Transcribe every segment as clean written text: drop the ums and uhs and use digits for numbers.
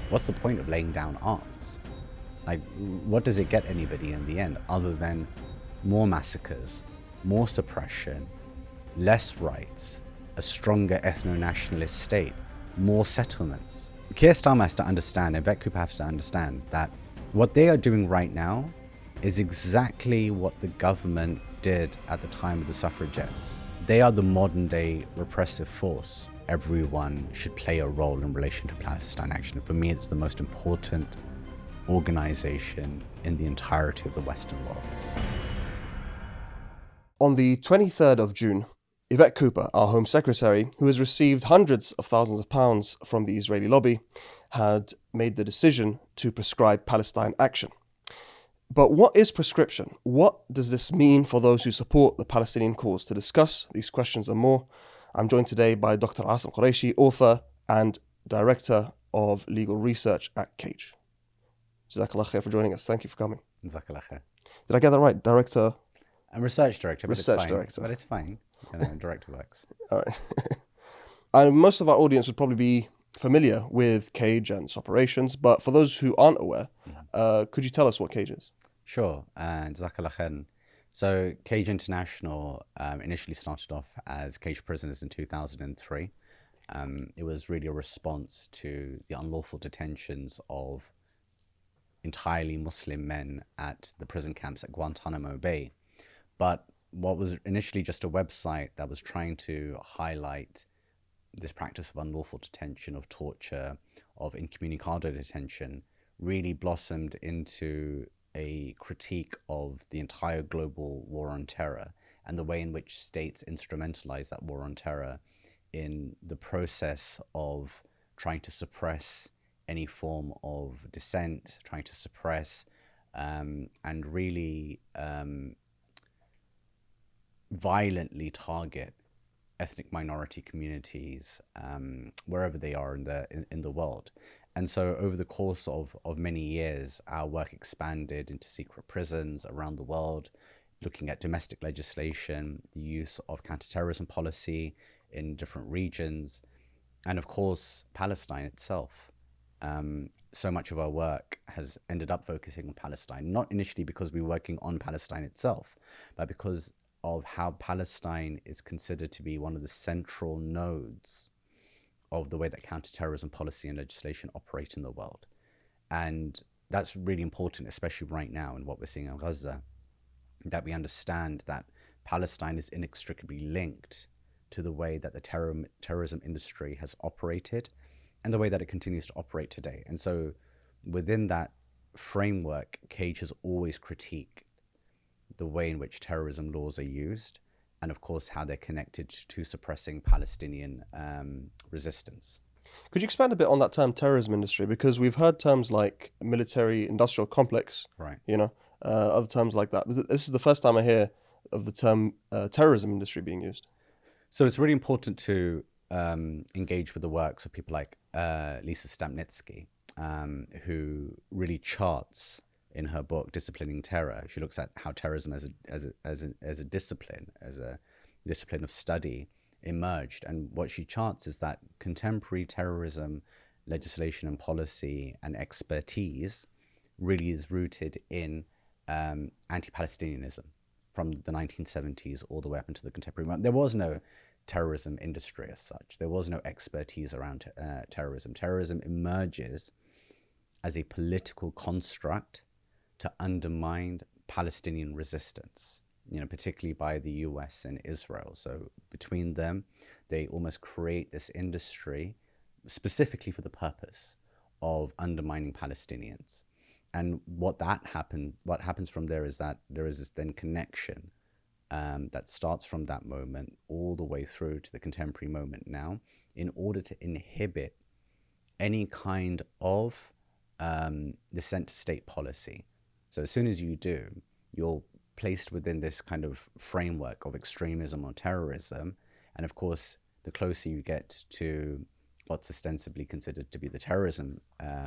what's the point of laying down arms? Like, what does it get anybody in the end other than more massacres, more suppression, less rights, a stronger ethno-nationalist state, more settlements? Keir Starmer has to understand, and Yvette Cooper has to understand, that what they are doing right now is exactly what the government did at the time of the suffragettes. They are the modern day repressive force. Everyone should play a role in relation to Palestine Action. For me, it's the most important organization in the entirety of the Western world. On the 23rd of June, Yvette Cooper, our Home Secretary, who has received hundreds of thousands of pounds from the Israeli lobby, had made the decision to prescribe Palestine Action. But what is prescription? What does this mean for those who support the Palestinian cause? To discuss these questions and more, I'm joined today by Dr. Asim Qureshi, author and director of legal research at Cage. Jazakallah khair for joining us. Thank you for coming. Jazakallah khair. Did I get that right? Director? I'm research director, but Research it's fine. director. But it's fine. Director works. All right. And most of our audience would probably be familiar with Cage and its operations, but for those who aren't aware, could you tell us what Cage is? Sure. Jazakallah khair. So Cage International initially started off as Cage Prisoners in 2003. It was really a response to the unlawful detentions of entirely Muslim men at the prison camps at Guantanamo Bay. But what was initially just a website that was trying to highlight this practice of unlawful detention, of torture, of incommunicado detention, really blossomed into a critique of the entire global war on terror and the way in which states instrumentalize that war on terror in the process of trying to suppress any form of dissent, trying to suppress and really violently target ethnic minority communities wherever they are in the world. And so over the course of many years, our work expanded into secret prisons around the world, looking at domestic legislation, the use of counterterrorism policy in different regions, and of course, Palestine itself. So much of our work has ended up focusing on Palestine, not initially because we were working on Palestine itself, but because of how Palestine is considered to be one of the central nodes of the way that counterterrorism policy and legislation operate in the world. And that's really important, especially right now in what we're seeing in Gaza, that we understand that Palestine is inextricably linked to the way that the terrorism industry has operated and the way that it continues to operate today. And so within that framework, Cage has always critiqued the way in which terrorism laws are used, and of course how they're connected to suppressing Palestinian resistance. Could you expand a bit on that term terrorism industry? Because we've heard terms like military industrial complex, right? Other terms like that. This is the first time I hear of the term terrorism industry being used. So it's really important to engage with the works of people like Lisa Stampnitsky, who really charts in her book Disciplining Terror. She looks at how terrorism as a discipline of study emerged, and what she charts is that contemporary terrorism legislation and policy and expertise really is rooted in anti-Palestinianism from the 1970s all the way up into the contemporary moment. There was no terrorism industry as such. There was no expertise around terrorism. Terrorism emerges as a political construct to undermine Palestinian resistance, particularly by the US and Israel. So between them, they almost create this industry specifically for the purpose of undermining Palestinians. And what happens from there is that there is this then connection that starts from that moment all the way through to the contemporary moment now, in order to inhibit any kind of dissent to state policy. So as soon as you do, you're placed within this kind of framework of extremism or terrorism. And of course, the closer you get to what's ostensibly considered to be the terrorism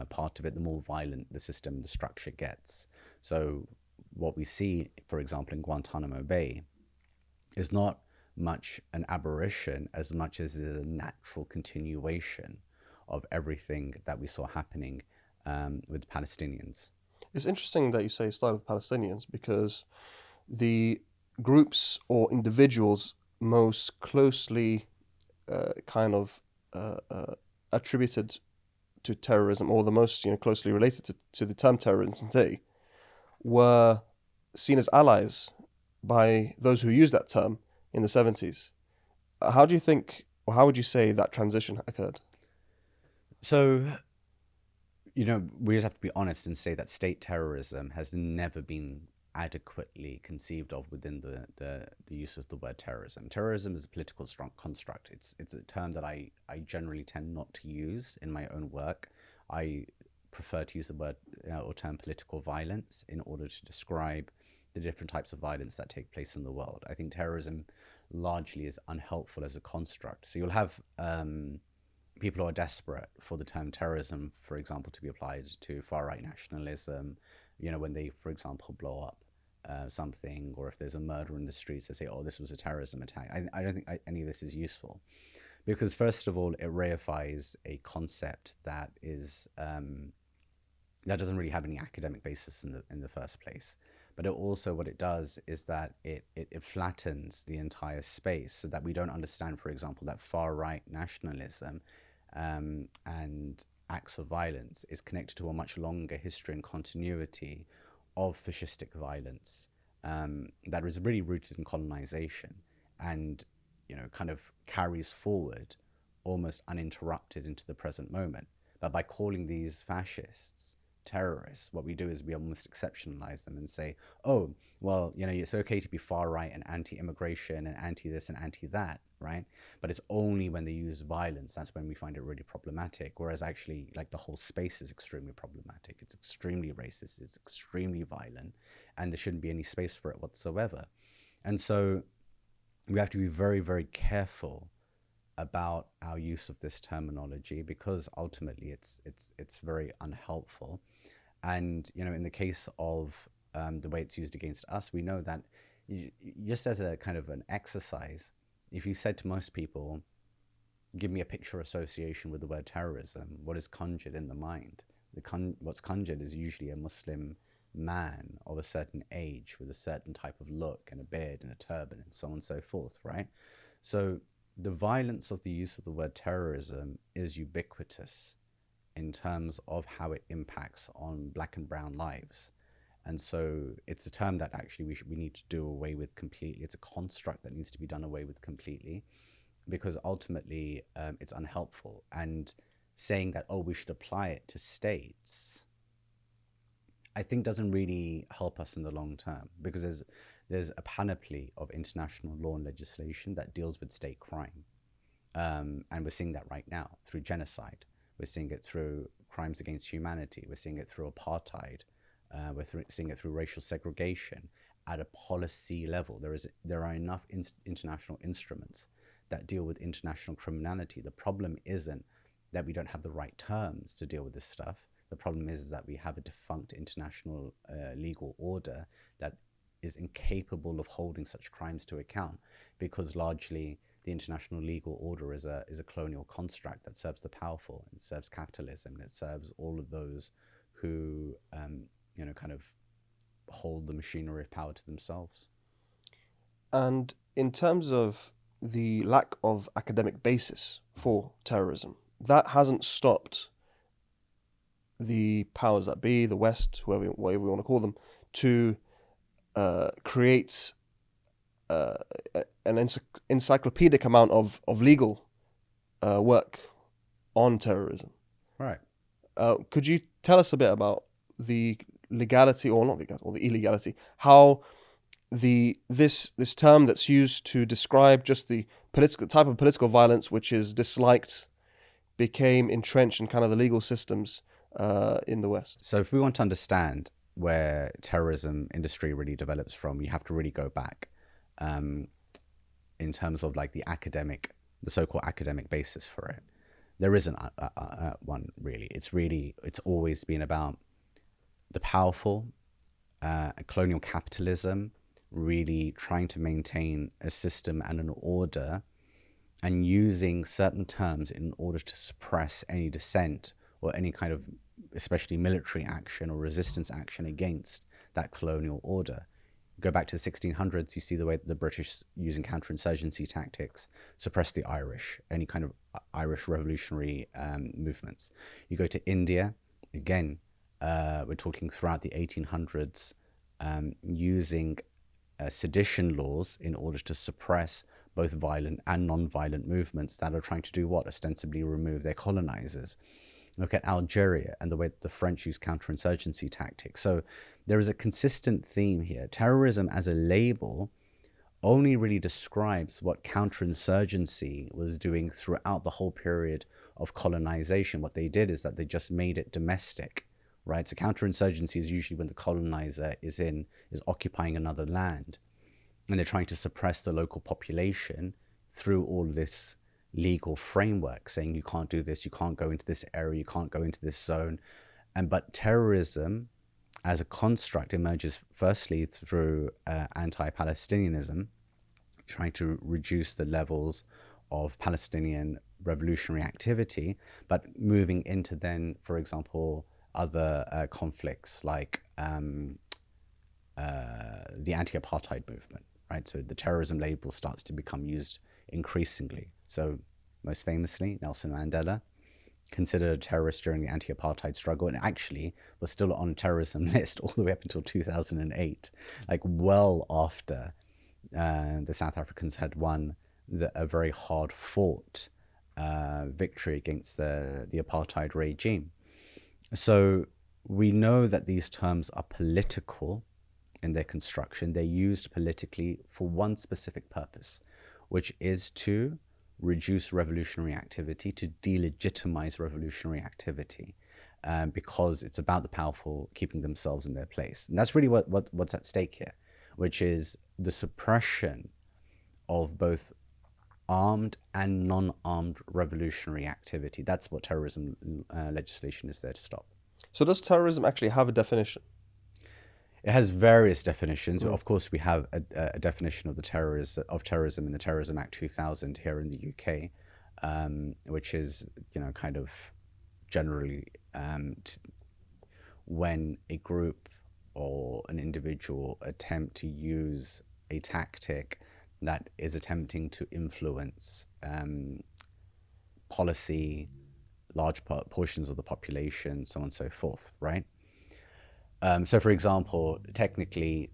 part of it, the more violent the system, the structure gets. So what we see, for example, in Guantanamo Bay is not much an aberration as much as it is a natural continuation of everything that we saw happening with the Palestinians. It's interesting that you say it started with Palestinians, because the groups or individuals most closely kind of attributed to terrorism, or the most closely related to the term terrorism today, were seen as allies by those who used that term in the 70s. How do you think, or how would you say that transition occurred? So, we just have to be honest and say that state terrorism has never been adequately conceived of within the use of the word terrorism. Terrorism is a political strong construct. It's a term that I generally tend not to use in my own work. I prefer to use the word or term political violence in order to describe the different types of violence that take place in the world. I think terrorism largely is unhelpful as a construct. So you'll have people who are desperate for the term terrorism, for example, to be applied to far-right nationalism, when they, for example, blow up something, or if there's a murder in the streets, they say, oh, this was a terrorism attack. I don't think any of this is useful, because first of all, it reifies a concept that is that doesn't really have any academic basis in the first place. But it also, what it does is that it flattens the entire space, so that we don't understand, for example, that far-right nationalism and acts of violence is connected to a much longer history and continuity of fascistic violence that is really rooted in colonization, and kind of carries forward almost uninterrupted into the present moment. But by calling these fascists terrorists, what we do is we almost exceptionalize them and say, oh, well, it's okay to be far right and anti-immigration and anti-this and anti-that, right? But it's only when they use violence that's when we find it really problematic. Whereas actually, like, the whole space is extremely problematic. It's extremely racist. It's extremely violent, and there shouldn't be any space for it whatsoever. And so we have to be very, very careful about our use of this terminology, because ultimately it's very unhelpful. And in the case of the way it's used against us, we know that just as a kind of an exercise, if you said to most people, give me a picture association with the word terrorism, what is conjured in the mind? What's conjured is usually a Muslim man of a certain age with a certain type of look and a beard and a turban and so on and so forth, right? So the violence of the use of the word terrorism is ubiquitous in terms of how it impacts on black and brown lives. And so it's a term that actually we need to do away with completely. It's a construct that needs to be done away with completely, because ultimately it's unhelpful. And saying that, oh, we should apply it to states, I think doesn't really help us in the long term, because there's a panoply of international law and legislation that deals with state crime. And we're seeing that right now through genocide. We're seeing it through crimes against humanity. We're seeing it through apartheid. We're seeing it through racial segregation at a policy level. There are enough international instruments that deal with international criminality. The problem isn't that we don't have the right terms to deal with this stuff. The problem is that we have a defunct international legal order that is incapable of holding such crimes to account, because largely the international legal order is a colonial construct that serves the powerful, and serves capitalism, and it serves all of those who kind of hold the machinery of power to themselves. And in terms of the lack of academic basis for terrorism, that hasn't stopped the powers that be, the West, whatever we want to call them, to create an encyclopedic amount of legal work on terrorism. Right. Could you tell us a bit about the legality, or not legality, or the illegality, how this term that's used to describe just the political type of political violence which is disliked became entrenched in kind of the legal systems in the West? So if we want to understand where terrorism industry really develops from, you have to really go back in terms of like the so-called academic basis for it. There isn't one really. It's always been about the powerful, colonial capitalism, really trying to maintain a system and an order and using certain terms in order to suppress any dissent or any kind of especially military action or resistance action against that colonial order. Go back to the 1600s, you see the way that the British, using counterinsurgency tactics, suppressed the Irish, any kind of Irish revolutionary movements. You go to India, again, we're talking throughout the 1800s, using sedition laws in order to suppress both violent and non-violent movements that are trying to do what? Ostensibly remove their colonizers. Look at Algeria and the way that the French use counterinsurgency tactics. So there is a consistent theme here. Terrorism as a label only really describes what counterinsurgency was doing throughout the whole period of colonization. What they did is that they just made it domestic, right? So counterinsurgency is usually when the colonizer is occupying another land, and they're trying to suppress the local population through all this legal framework, saying you can't do this, you can't go into this area, you can't go into this zone. But terrorism as a construct emerges firstly through anti-Palestinianism, trying to reduce the levels of Palestinian revolutionary activity, but moving into then, for example, other conflicts like the anti-apartheid movement, right? So the terrorism label starts to become used increasingly. So most famously, Nelson Mandela, considered a terrorist during the anti-apartheid struggle, and actually was still on a terrorism list all the way up until 2008, like well after the South Africans had won a very hard-fought victory against the apartheid regime. So we know that these terms are political in their construction. They're used politically for one specific purpose, which is to reduce revolutionary activity, to delegitimize revolutionary activity, because it's about the powerful keeping themselves in their place. And that's really what's at stake here, which is the suppression of both armed and non-armed revolutionary activity. That's what terrorism legislation is there to stop. So does terrorism actually have a definition? It has various definitions. Of course, we have a definition of terrorism in the Terrorism Act 2000 here in the UK, which is, kind of generally when a group or an individual attempt to use a tactic that is attempting to influence policy, large portions of the population, so on and so forth, right? So, for example, technically,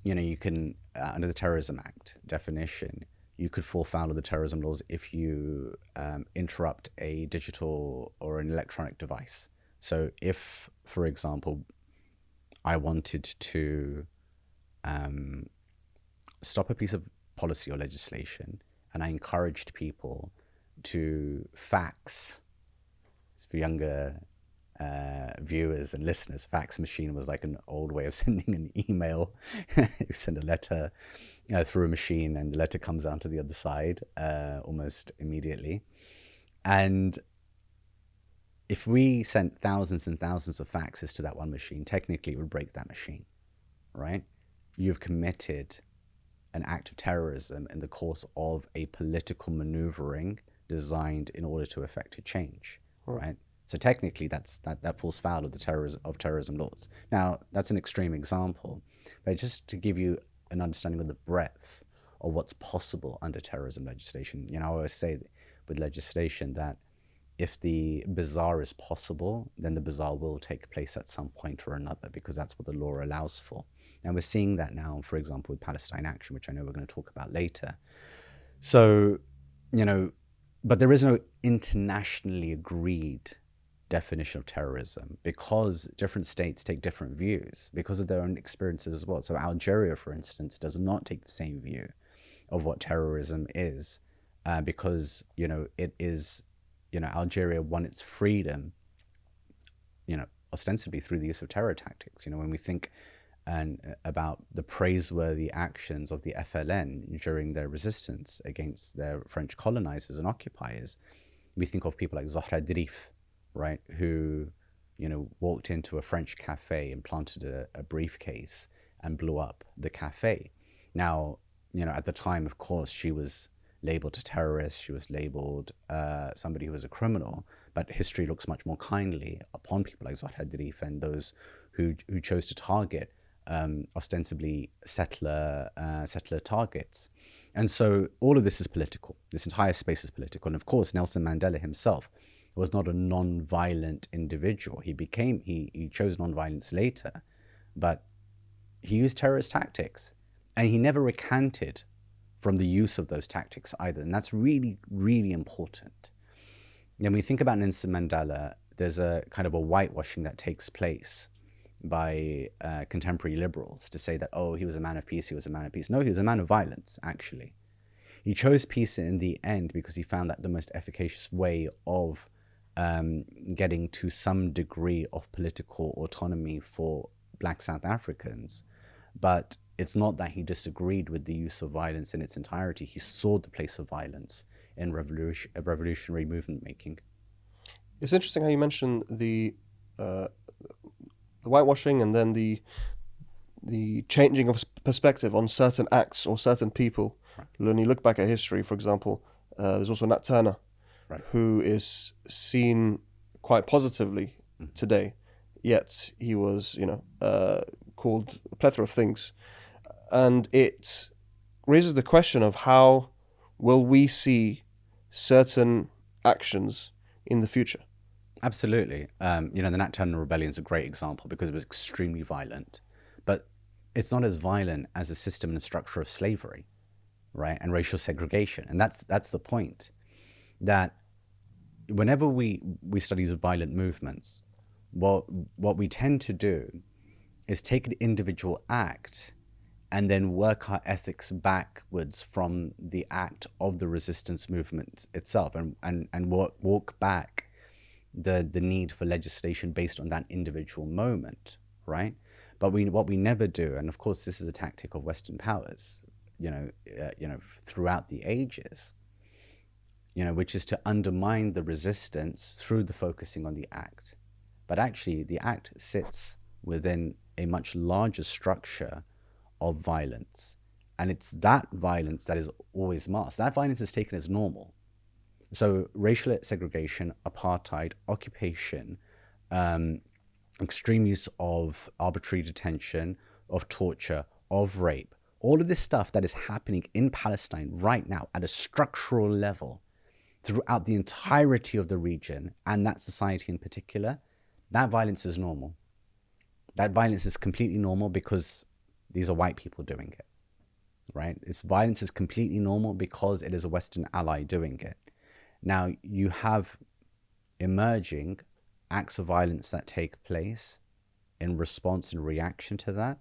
you can, under the Terrorism Act definition, you could fall foul of the terrorism laws if you interrupt a digital or an electronic device. So if, for example, I wanted to stop a piece of policy or legislation, and I encouraged people to fax, for younger viewers and listeners, fax machine was like an old way of sending an email. You send a letter through a machine, and the letter comes down to the other side almost immediately. And if we sent thousands and thousands of faxes to that one machine, technically it would break that machine, right? You've committed an act of terrorism in the course of a political maneuvering designed in order to effect a change, right? So technically, that falls foul of the terrorism laws. Now, that's an extreme example, but just to give you an understanding of the breadth of what's possible under terrorism legislation. I always say with legislation that if the bizarre is possible, then the bizarre will take place at some point or another, because that's what the law allows for. And we're seeing that now, for example, with Palestine Action, which I know we're going to talk about later. So, but there is no internationally agreed definition of terrorism, because different states take different views because of their own experiences as well. So Algeria, for instance, does not take the same view of what terrorism is, because it is, Algeria won its freedom, ostensibly through the use of terror tactics. When we think about the praiseworthy actions of the FLN during their resistance against their French colonizers and occupiers, we think of people like Zohra Drif, right, who, walked into a French cafe and planted a briefcase and blew up the cafe. Now, at the time, of course, she was labeled a terrorist. She was labeled somebody who was a criminal. But history looks much more kindly upon people like Zahra Hadrif and those who chose to target ostensibly settler targets. And so all of this is political. This entire space is political. And of course, Nelson Mandela himself was not a non-violent individual. He chose non-violence later, but he used terrorist tactics, and he never recanted from the use of those tactics either. And that's really, really important. When we think about Nelson Mandela, there's a kind of a whitewashing that takes place by contemporary liberals to say that, oh, he was a man of peace, he was a man of peace. No, he was a man of violence, actually. He chose peace in the end because he found that the most efficacious way of getting to some degree of political autonomy for Black South Africans. But it's not that he disagreed with the use of violence in its entirety. He saw the place of violence in revolutionary movement making. It's interesting how you mentioned the whitewashing and then the changing of perspective on certain acts or certain people. Right. When you look back at history, for example, there's also Nat Turner, right, who is seen quite positively today, yet he was, called a plethora of things. And it raises the question of how will we see certain actions in the future? Absolutely. The Nat Turner Rebellion is a great example because it was extremely violent, but it's not as violent as a system and structure of slavery, right, and racial segregation. And that's the point, that whenever we study these violent movements, what we tend to do is take an individual act and then work our ethics backwards from the act of the resistance movement itself, and walk back the need for legislation based on that individual moment, right? But what we never do, and of course this is a tactic of Western powers, throughout the ages, which is to undermine the resistance through the focusing on the act. But actually, the act sits within a much larger structure of violence, and it's that violence that is always masked. That violence is taken as normal. So racial segregation, apartheid, occupation, extreme use of arbitrary detention, of torture, of rape, all of this stuff that is happening in Palestine right now at a structural level throughout the entirety of the region and that society in particular, that violence is normal. That violence is completely normal because these are white people doing it, right? This violence is completely normal because it is a Western ally doing it. Now, you have emerging acts of violence that take place in response and reaction to that,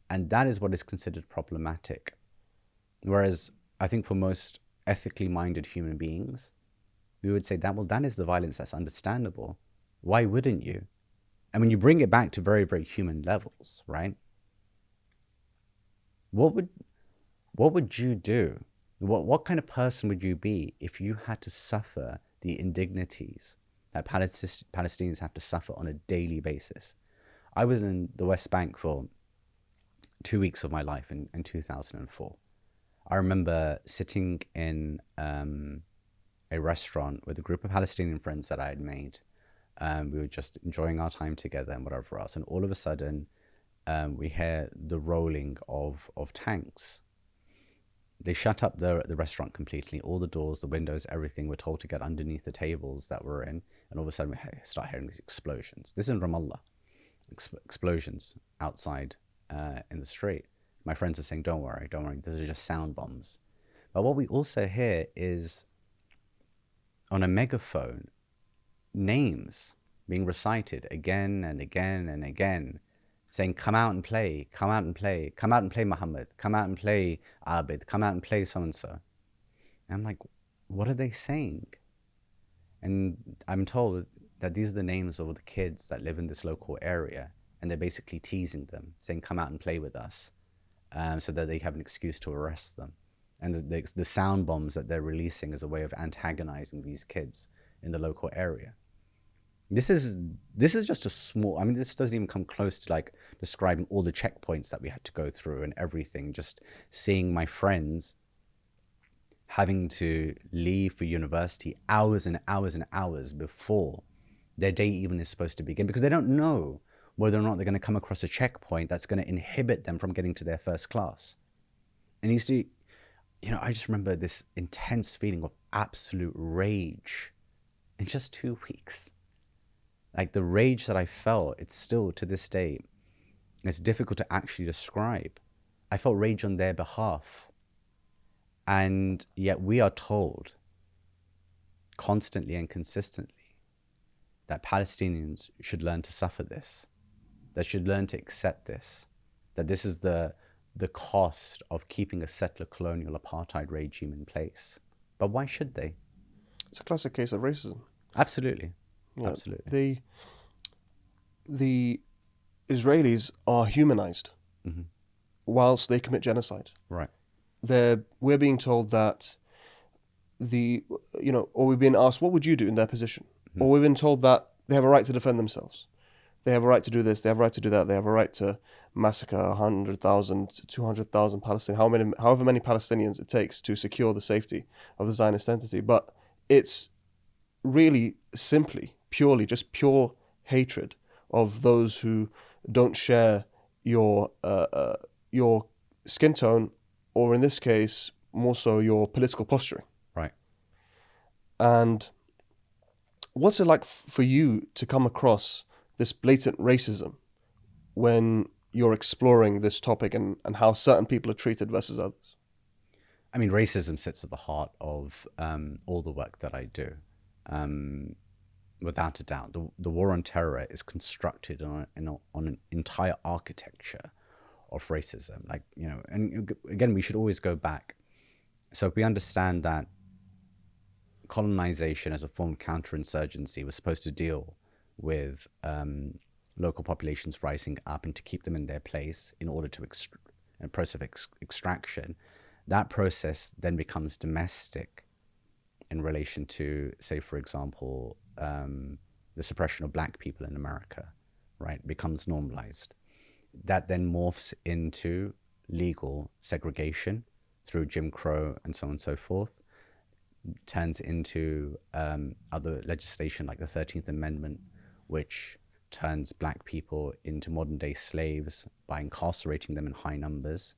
and that is what is considered problematic. Whereas I think for most ethically minded human beings, we would say that, well, that is the violence that's understandable. Why wouldn't you? And when you bring it back to very, very human levels, right? What would you do? What kind of person would you be if you had to suffer the indignities that Palestinians have to suffer on a daily basis? I was in the West Bank for 2 weeks of my life in 2004. I remember sitting in a restaurant with a group of Palestinian friends that I had made. We were just enjoying our time together and whatever else. And all of a sudden, we hear the rolling of tanks. They shut up the restaurant completely. All the doors, the windows, everything. We're told to get underneath the tables that we're in. And all of a sudden, we start hearing these explosions. This is in Ramallah. Explosions outside in the street. My friends are saying, don't worry. These are just sound bombs. But what we also hear is, on a megaphone, names being recited again and again and again, saying, come out and play, come out and play, come out and play Muhammad, come out and play Abid, come out and play so-and-so. And I'm like, what are they saying? And I'm told that these are the names of the kids that live in this local area, and they're basically teasing them, saying, come out and play with us, so that they have an excuse to arrest them. And the sound bombs that they're releasing is a way of antagonizing these kids in the local area. This is just a small, I mean, this doesn't even come close to like describing all the checkpoints that we had to go through and everything. Just seeing my friends having to leave for university hours and hours and hours before their day even is supposed to begin, because they don't know whether or not they're going to come across a checkpoint that's going to inhibit them from getting to their first class. And you see, I just remember this intense feeling of absolute rage in just 2 weeks. Like the rage that I felt, it's still to this day, it's difficult to actually describe. I felt rage on their behalf. And yet we are told constantly and consistently that Palestinians should learn to suffer this, that should learn to accept this, that this is the cost of keeping a settler colonial apartheid regime in place. But why should they? It's a classic case of racism. Absolutely. Yeah, absolutely. The Israelis are humanized whilst they commit genocide. Right. We're being told that or we've been asked, what would you do in their position? Or we've been told that they have a right to defend themselves. They have a right to do this, they have a right to do that, they have a right to massacre 100,000 to 200,000 Palestinians, however many Palestinians it takes to secure the safety of the Zionist entity. But it's really simply, just pure hatred of those who don't share your skin tone, or in this case, more so your political posturing. Right. And what's it like for you to come across this blatant racism when you're exploring this topic and how certain people are treated versus others? I mean, racism sits at the heart of all the work that I do. Without a doubt, the war on terror is constructed on an entire architecture of racism. And again, we should always go back. So if we understand that colonization as a form of counterinsurgency was supposed to deal with local populations rising up and to keep them in their place in order to a process of extraction, that process then becomes domestic in relation to, say, for example, the suppression of black people in America, right? It becomes normalized. That then morphs into legal segregation through Jim Crow and so on and so forth, turns into other legislation like the 13th Amendment, which turns black people into modern day slaves by incarcerating them in high numbers,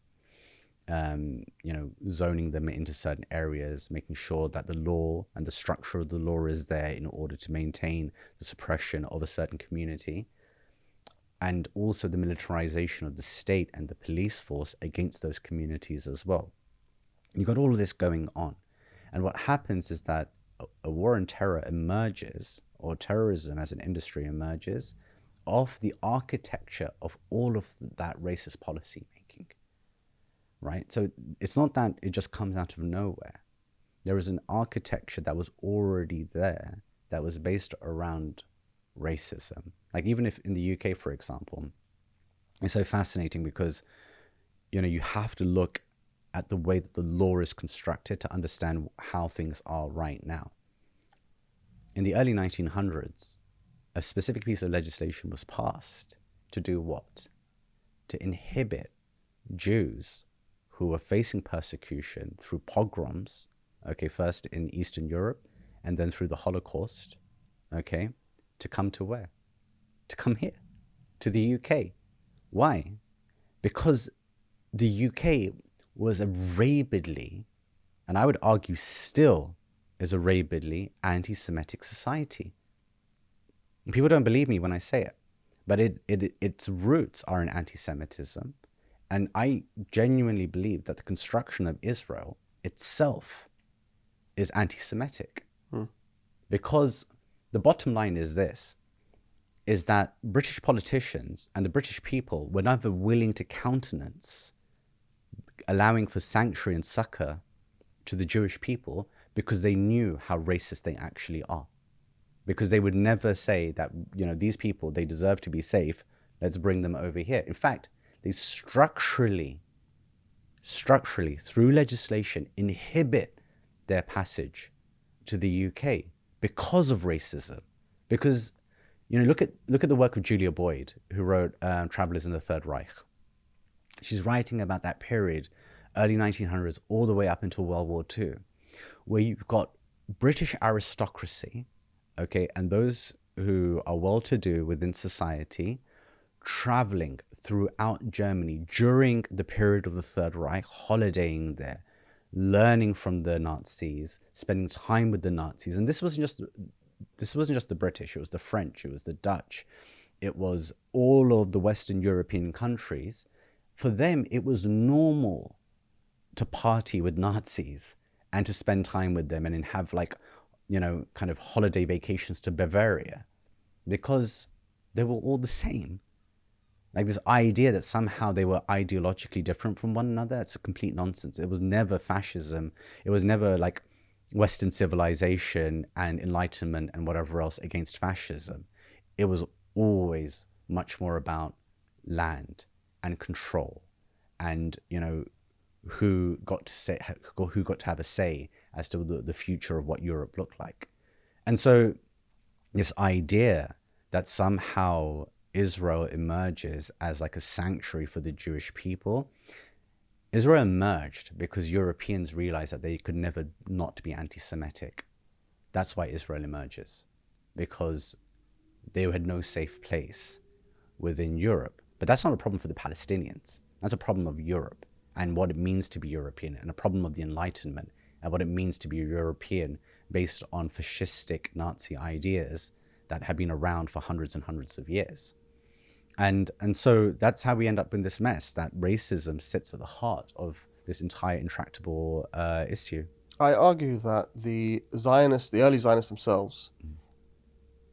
zoning them into certain areas, making sure that the law and the structure of the law is there in order to maintain the suppression of a certain community, and also the militarization of the state and the police force against those communities as well. You've got all of this going on. And what happens is that a war on terror emerges, or terrorism as an industry emerges, off the architecture of all of that racist policy making, right? So it's not that it just comes out of nowhere. There is an architecture that was already there that was based around racism. Like even if in the UK, for example, it's so fascinating because, you have to look at the way that the law is constructed to understand how things are right now. In the early 1900s, a specific piece of legislation was passed to do what? To inhibit Jews who were facing persecution through pogroms, first in Eastern Europe and then through the Holocaust, to come to where? To come here, to the UK. Why? Because the UK was a rabidly, and I would argue still is a rabidly anti-Semitic society. People don't believe me when I say it, but its roots are in anti-Semitism. And I genuinely believe that the construction of Israel itself is anti-Semitic. Because the bottom line is this, is that British politicians and the British people were never willing to countenance allowing for sanctuary and succor to the Jewish people because they knew how racist they actually are. Because they would never say that, these people, they deserve to be safe, let's bring them over here. In fact, they structurally, through legislation, inhibit their passage to the UK because of racism. Because, look at the work of Julia Boyd, who wrote Travelers in the Third Reich. She's writing about that period, early 1900s, all the way up until World War II. where you've got British aristocracy, okay, and those who are well-to-do within society traveling throughout Germany during the period of the Third Reich, holidaying there, learning from the Nazis, spending time with the Nazis. And this wasn't just the British, it was the French, it was the Dutch, it was all of the Western European countries. For them, it was normal to party with Nazis and to spend time with them and have kind of holiday vacations to Bavaria, because they were all the same. Like this idea that somehow they were ideologically different from one another, it's a complete nonsense. It was never fascism. It was never like Western civilization and enlightenment and whatever else against fascism. It was always much more about land and control and, who got to have a say as to the future of what Europe looked like. And so this idea that somehow Israel emerges as like a sanctuary for the Jewish people. Israel emerged because Europeans realized that they could never not be anti-Semitic. That's why Israel emerges, because they had no safe place within Europe. But that's not a problem for the Palestinians. That's a problem of Europe and what it means to be European, and a problem of the Enlightenment and what it means to be European based on fascistic Nazi ideas that have been around for hundreds and hundreds of years. And so that's how we end up in this mess, that racism sits at the heart of this entire intractable issue. I argue that the early Zionists themselves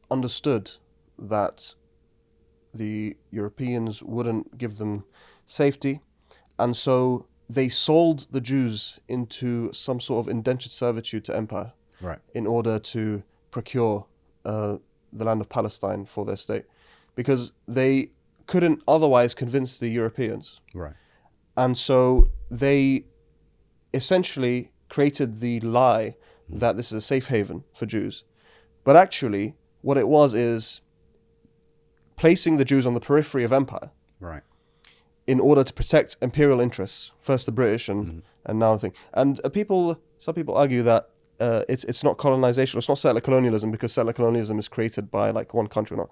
understood that the Europeans wouldn't give them safety, and so they sold the Jews into some sort of indentured servitude to empire, right, in order to procure the land of Palestine for their state, because they couldn't otherwise convince the Europeans. Right. And so they essentially created the lie that this is a safe haven for Jews. But actually, what it was is placing the Jews on the periphery of empire. Right. In order to protect imperial interests, first the British and now the thing. And some people argue that it's not colonization, it's not settler colonialism, because settler colonialism is created by like one country or not.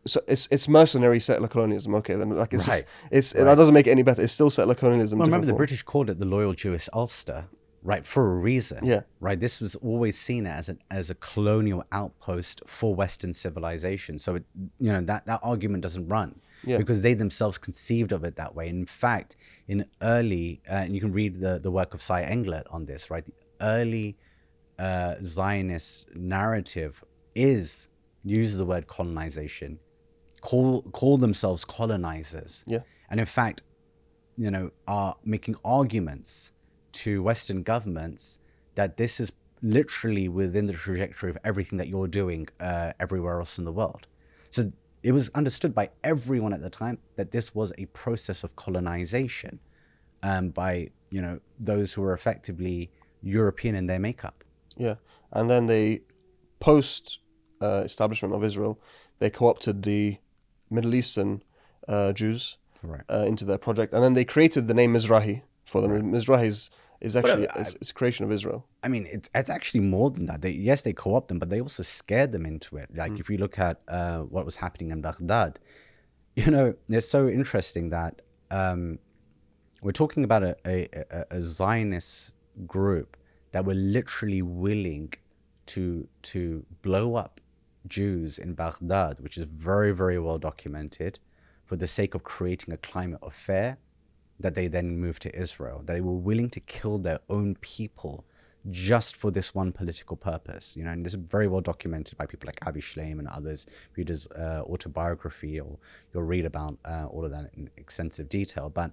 So it's mercenary settler colonialism. Okay, then like it's right. Just, that doesn't make it any better. It's still settler colonialism. Well, remember the British called it the Loyal Jewish Ulster, right, for a reason. Yeah. Right. This was always seen as a colonial outpost for Western civilization. So that argument doesn't run. Yeah. Because they themselves conceived of it that way. In fact, in early, and you can read the work of Cy Englert on this, right? The early Zionist narrative uses the word colonization, call themselves colonizers. Yeah. And in fact, are making arguments to Western governments that this is literally within the trajectory of everything that you're doing everywhere else in the world. So it was understood by everyone at the time that this was a process of colonization by those who were effectively European in their makeup. Yeah, and then they post establishment of Israel, they co-opted the Middle Eastern Jews into their project, and then they created the name Mizrahi for them. Right. Mizrahi is actually it's a creation of Israel. I mean, it's actually more than that. They co-opt them, but they also scared them into it. Like if you look at what was happening in Baghdad, it's so interesting that we're talking about a Zionist group that were literally willing to blow up Jews in Baghdad, which is very, very well documented, for the sake of creating a climate of fear, that they then moved to Israel. They were willing to kill their own people just for this one political purpose, and this is very well documented by people like Avi Shleim and others. Read his autobiography, or you'll read about all of that in extensive detail. But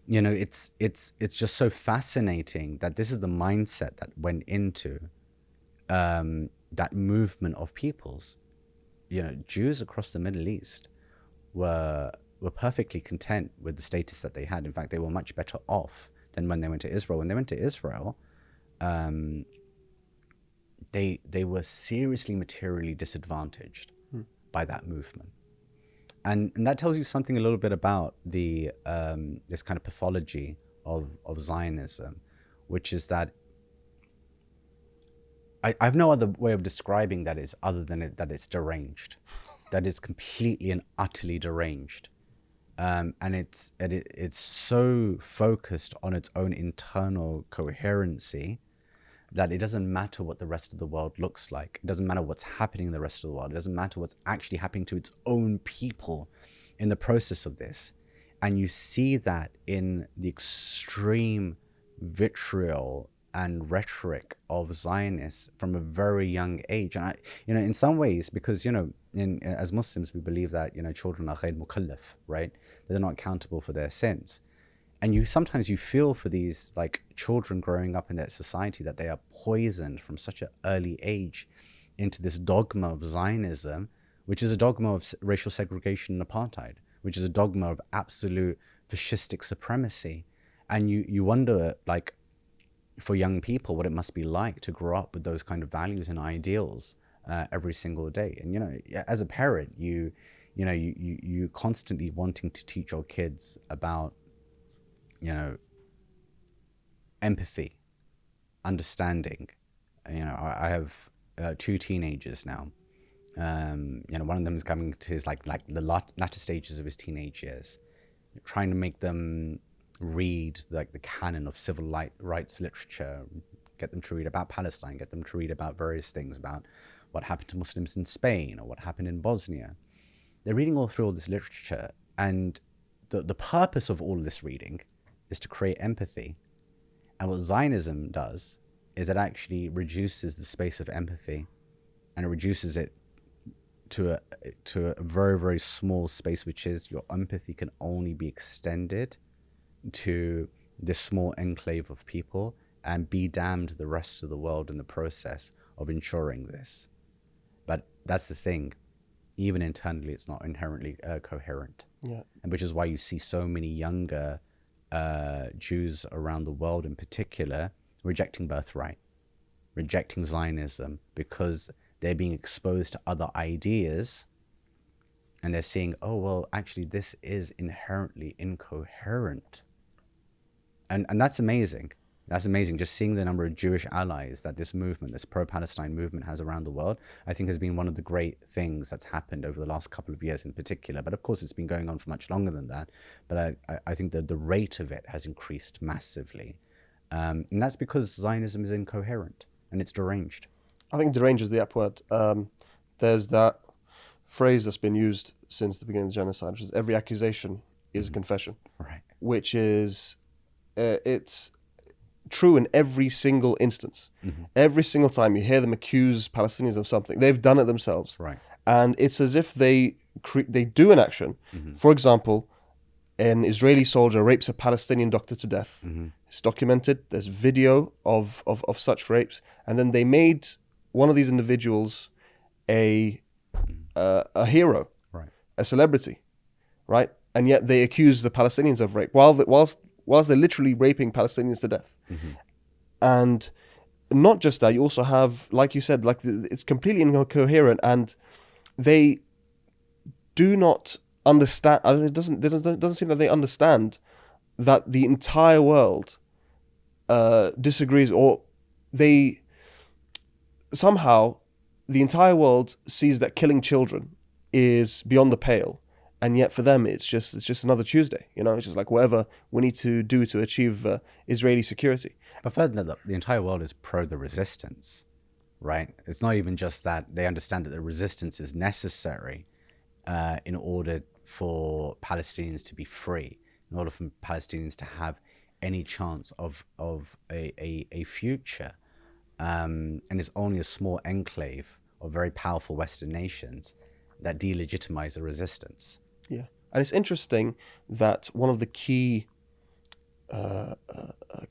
it's just so fascinating that this is the mindset that went into that movement of peoples. Jews across the Middle East were perfectly content with the status that they had. In fact, they were much better off than when they went to Israel. When they went to Israel, they were seriously materially disadvantaged by that movement. And that tells you something a little bit about the this kind of pathology of Zionism, which is that I have no other way of describing that is other than that it's deranged, that it's completely and utterly deranged. And it's so focused on its own internal coherency that it doesn't matter what the rest of the world looks like. It doesn't matter what's happening in the rest of the world. It doesn't matter what's actually happening to its own people in the process of this. And you see that in the extreme vitriol and rhetoric of Zionists from a very young age. And in some ways, because, as Muslims, we believe that, children are ghayr mukallaf, right? They're not accountable for their sins. And sometimes you feel for these like children growing up in that society that they are poisoned from such an early age into this dogma of Zionism, which is a dogma of racial segregation and apartheid, which is a dogma of absolute fascistic supremacy. And you wonder, like, for young people, what it must be like to grow up with those kind of values and ideals every single day. And as a parent, you constantly wanting to teach your kids about empathy, understanding. I have 2 teenagers now. One of them is coming to his like the latter stages of his teenage years, trying to make them read like the canon of civil rights literature, get them to read about Palestine, get them to read about various things about what happened to Muslims in Spain or what happened in Bosnia. They're reading all through all this literature, and the purpose of all this reading is to create empathy. And what Zionism does is it actually reduces the space of empathy, and it reduces it to a very, very small space, which is your empathy can only be extended to this small enclave of people, and be damned the rest of the world in the process of ensuring this. But that's the thing, even internally it's not inherently coherent. Yeah. And which is why you see so many younger Jews around the world in particular rejecting birthright, rejecting Zionism, because they're being exposed to other ideas and they're seeing, oh, well, actually this is inherently incoherent. And that's amazing. That's amazing. Just seeing the number of Jewish allies that this movement, this pro-Palestine movement has around the world, I think has been one of the great things that's happened over the last couple of years in particular. But of course, it's been going on for much longer than that. But I think that the rate of it has increased massively. And that's because Zionism is incoherent and it's deranged. I think deranged is the apt word. There's that phrase that's been used since the beginning of the genocide, which is every accusation is a confession. Right. Which is... it's true in every single instance. Mm-hmm. Every single time you hear them accuse Palestinians of something, they've done it themselves. Right. And it's as if they do an action. Mm-hmm. For example, an Israeli soldier rapes a Palestinian doctor to death. Mm-hmm. It's documented. There's video of such rapes. And then they made one of these individuals a hero, right, a celebrity, right? And yet they accuse the Palestinians of rape whilst they're literally raping Palestinians to death. Mm-hmm. And not just that, you also have, like you said, it's completely incoherent, and they do not understand. It doesn't seem that they understand that the entire world disagrees, or they somehow the entire world sees that killing children is beyond the pale. And yet for them, it's just another Tuesday. It's just like whatever we need to do to achieve Israeli security. But further, the entire world is pro the resistance, right? It's not even just that. They understand that the resistance is necessary in order for Palestinians to be free, in order for Palestinians to have any chance of a future. And it's only a small enclave of very powerful Western nations that delegitimize the resistance. Yeah. And it's interesting that one of the key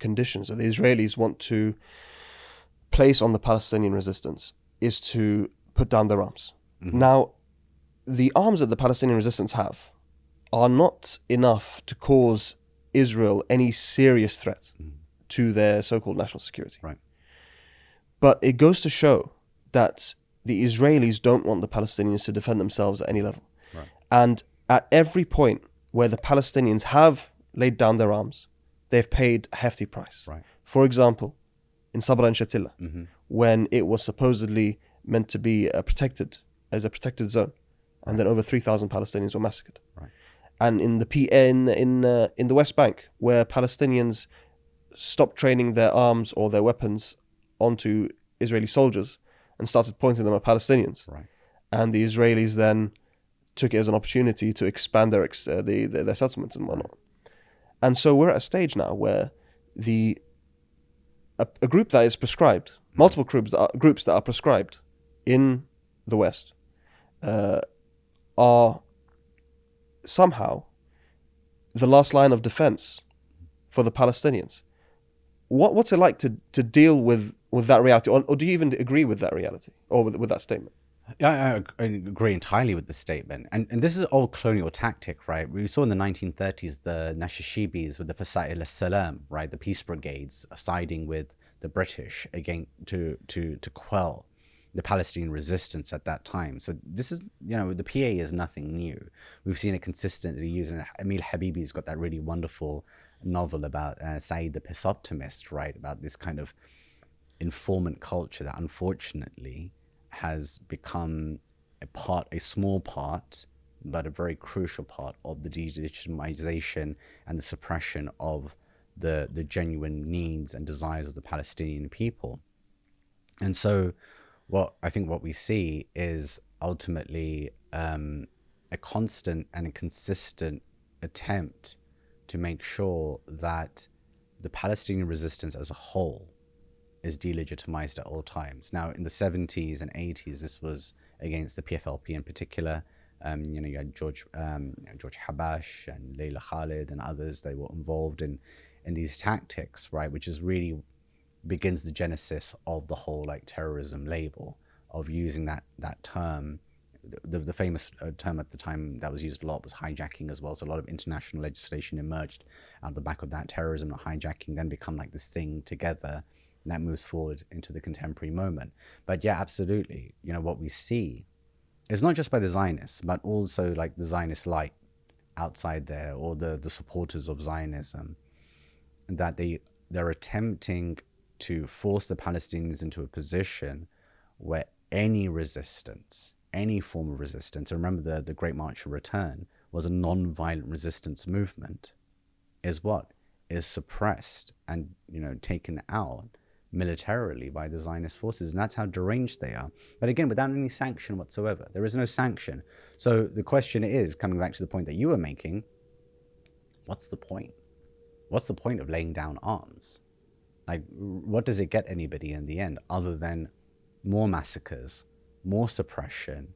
conditions that the Israelis want to place on the Palestinian resistance is to put down their arms. Mm-hmm. Now, the arms that the Palestinian resistance have are not enough to cause Israel any serious threat to their so-called national security. Right. But it goes to show that the Israelis don't want the Palestinians to defend themselves at any level. Right. And at every point where the Palestinians have laid down their arms, they've paid a hefty price. Right. For example, in Sabra and Shatila, when it was supposedly meant to be a protected zone, and then over 3,000 Palestinians were massacred. Right. And in the West Bank, where Palestinians stopped training their arms or their weapons onto Israeli soldiers and started pointing them at Palestinians, Right. and the Israelis then took it as an opportunity to expand their settlements and whatnot. And so we're at a stage now where a group that is prescribed, multiple groups that are prescribed in the West, are somehow the last line of defense for the Palestinians. What's it like to deal with that reality, or do you even agree with that reality or with that statement? Yeah, I agree entirely with the statement. And this is old colonial tactic, right? We saw in the 1930s the Nashashibis with the Fasa'il al-Salam, right? The peace brigades siding with the British again to quell the Palestinian resistance at that time. So this is, the PA is nothing new. We've seen it consistently used. And Emil Habibi's got that really wonderful novel about Said the Piss Optimist, right? About this kind of informant culture that unfortunately has become a small part, but a very crucial part of the delegitimization and the suppression of the genuine needs and desires of the Palestinian people. And so I think what we see is ultimately a constant and a consistent attempt to make sure that the Palestinian resistance as a whole is delegitimized at all times. Now, in the 70s and 80s, this was against the PFLP in particular. You had George Habash and Leila Khalid and others. They were involved in these tactics, right? Which is really begins the genesis of the whole terrorism label of using that term. The famous term at the time that was used a lot was hijacking as well. So a lot of international legislation emerged out of the back of that. Terrorism and hijacking then become this thing together. And that moves forward into the contemporary moment. But yeah, absolutely. What we see is not just by the Zionists, but also the Zionist light outside there, or the supporters of Zionism, that they're attempting to force the Palestinians into a position where any resistance, any form of resistance, and remember the Great March of Return was a non-violent resistance movement, is suppressed and taken out militarily by the Zionist forces. And that's how deranged they are. But again, without any sanction whatsoever. There is no sanction. So the question is, coming back to the point that you were making, what's the point? What's the point of laying down arms? What does it get anybody in the end, other than more massacres, more suppression,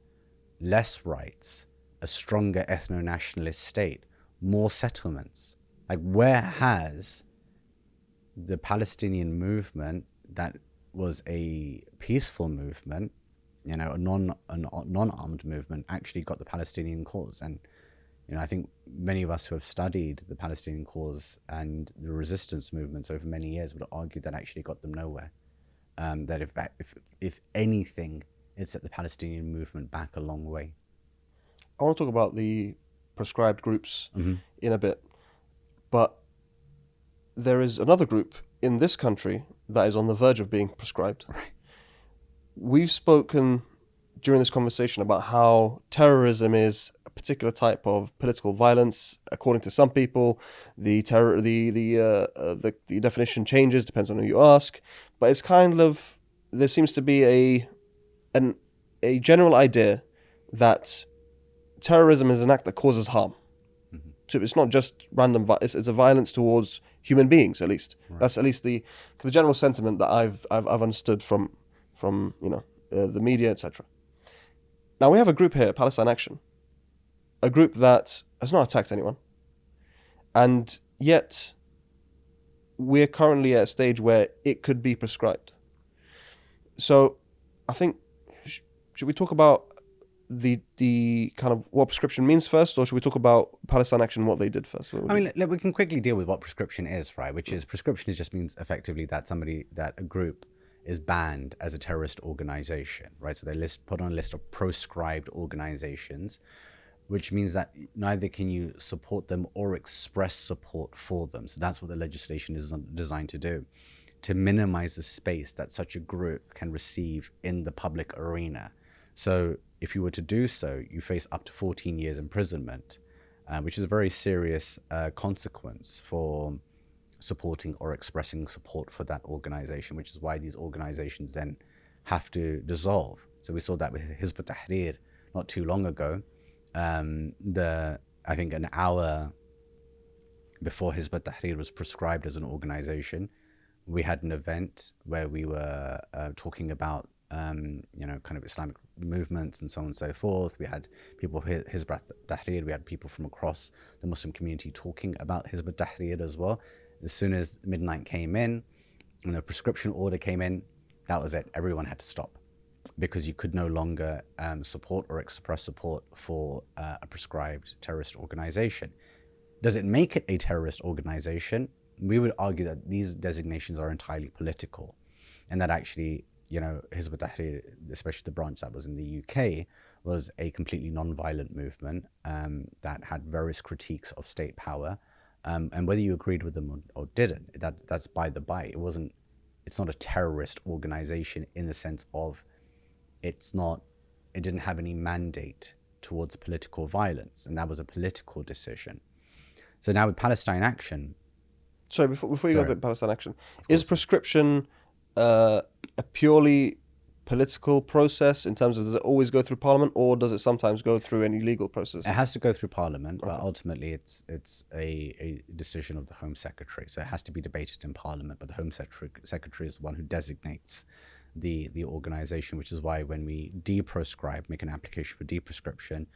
less rights, a stronger ethno-nationalist state, more settlements? Where has the Palestinian movement, that was a peaceful movement, a non-armed movement, actually got the Palestinian cause? And I think many of us who have studied the Palestinian cause and the resistance movements over many years would argue that actually got them nowhere. That if anything, it set the Palestinian movement back a long way. I want to talk about the proscribed groups in a bit, but there is another group in this country that is on the verge of being proscribed. Right. We've spoken during this conversation about how terrorism is a particular type of political violence. According to some people, the definition changes, depends on who you ask. But it's there seems to be a general idea that terrorism is an act that causes harm. So it's not just random. It's a violence towards human beings, at least. Right. That's at least the general sentiment that I've understood from the media, etc. Now we have a group here, Palestine Action, a group that has not attacked anyone, and yet we're currently at a stage where it could be prescribed. So I think should we talk about the kind of what prescription means first, or should we talk about Palestine Action, what they did first? We can quickly deal with what prescription is, right? Which is, prescription just means effectively that a group is banned as a terrorist organization, right? So they put on a list of proscribed organizations, which means that neither can you support them or express support for them. So that's what the legislation is designed to do. to minimize the space that such a group can receive in the public arena. So if you were to do so, you face up to 14 years imprisonment, which is a very serious consequence for supporting or expressing support for that organization, which is why these organizations then have to dissolve. So we saw that with Hizb ut-Tahrir not too long ago. I think an hour before Hizb ut-Tahrir was proscribed as an organization, we had an event where we were talking about kind of Islamic movements and so on and so forth. We had people from Hizb ut-Tahrir, we had people from across the Muslim community talking about Hizb ut-Tahrir as well. As soon as midnight came in and the prescription order came in, that was it. Everyone had to stop because you could no longer support or express support for a prescribed terrorist organization. Does it make it a terrorist organization? We would argue that these designations are entirely political, and that actually, Hizb ut-Tahrir, especially the branch that was in the UK, was a completely non-violent movement that had various critiques of state power. And whether you agreed with them or didn't, that's by the by. It's not a terrorist organization in the sense of it didn't have any mandate towards political violence, and that was a political decision. So now with Palestine Action. Sorry, before you go to Palestine Action, is prescription a purely political process in terms of, does it always go through Parliament, or does it sometimes go through any legal process? It has to go through Parliament, but ultimately it's a decision of the Home Secretary. So it has to be debated in Parliament, but the Home Secretary is the one who designates the organization, which is why when we make an application for deprescription,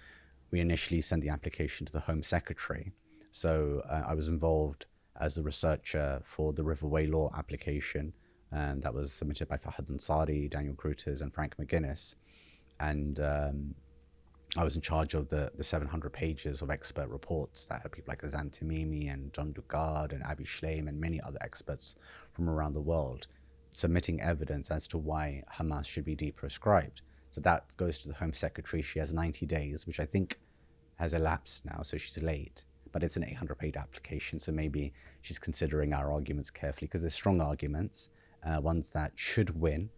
we initially send the application to the Home Secretary. So I was involved as a researcher for the Riverway Law application, and that was submitted by Fahad Ansari, Daniel Gruters, and Frank McGuinness. And I was in charge of the 700 pages of expert reports that had people like Azam Tamimi and John Dugard and Abi Shleim and many other experts from around the world submitting evidence as to why Hamas should be deprescribed. So that goes to the Home Secretary. She has 90 days, which I think has elapsed now, so she's late. But it's an 800-page application, so maybe she's considering our arguments carefully, because there's strong arguments, ones that should win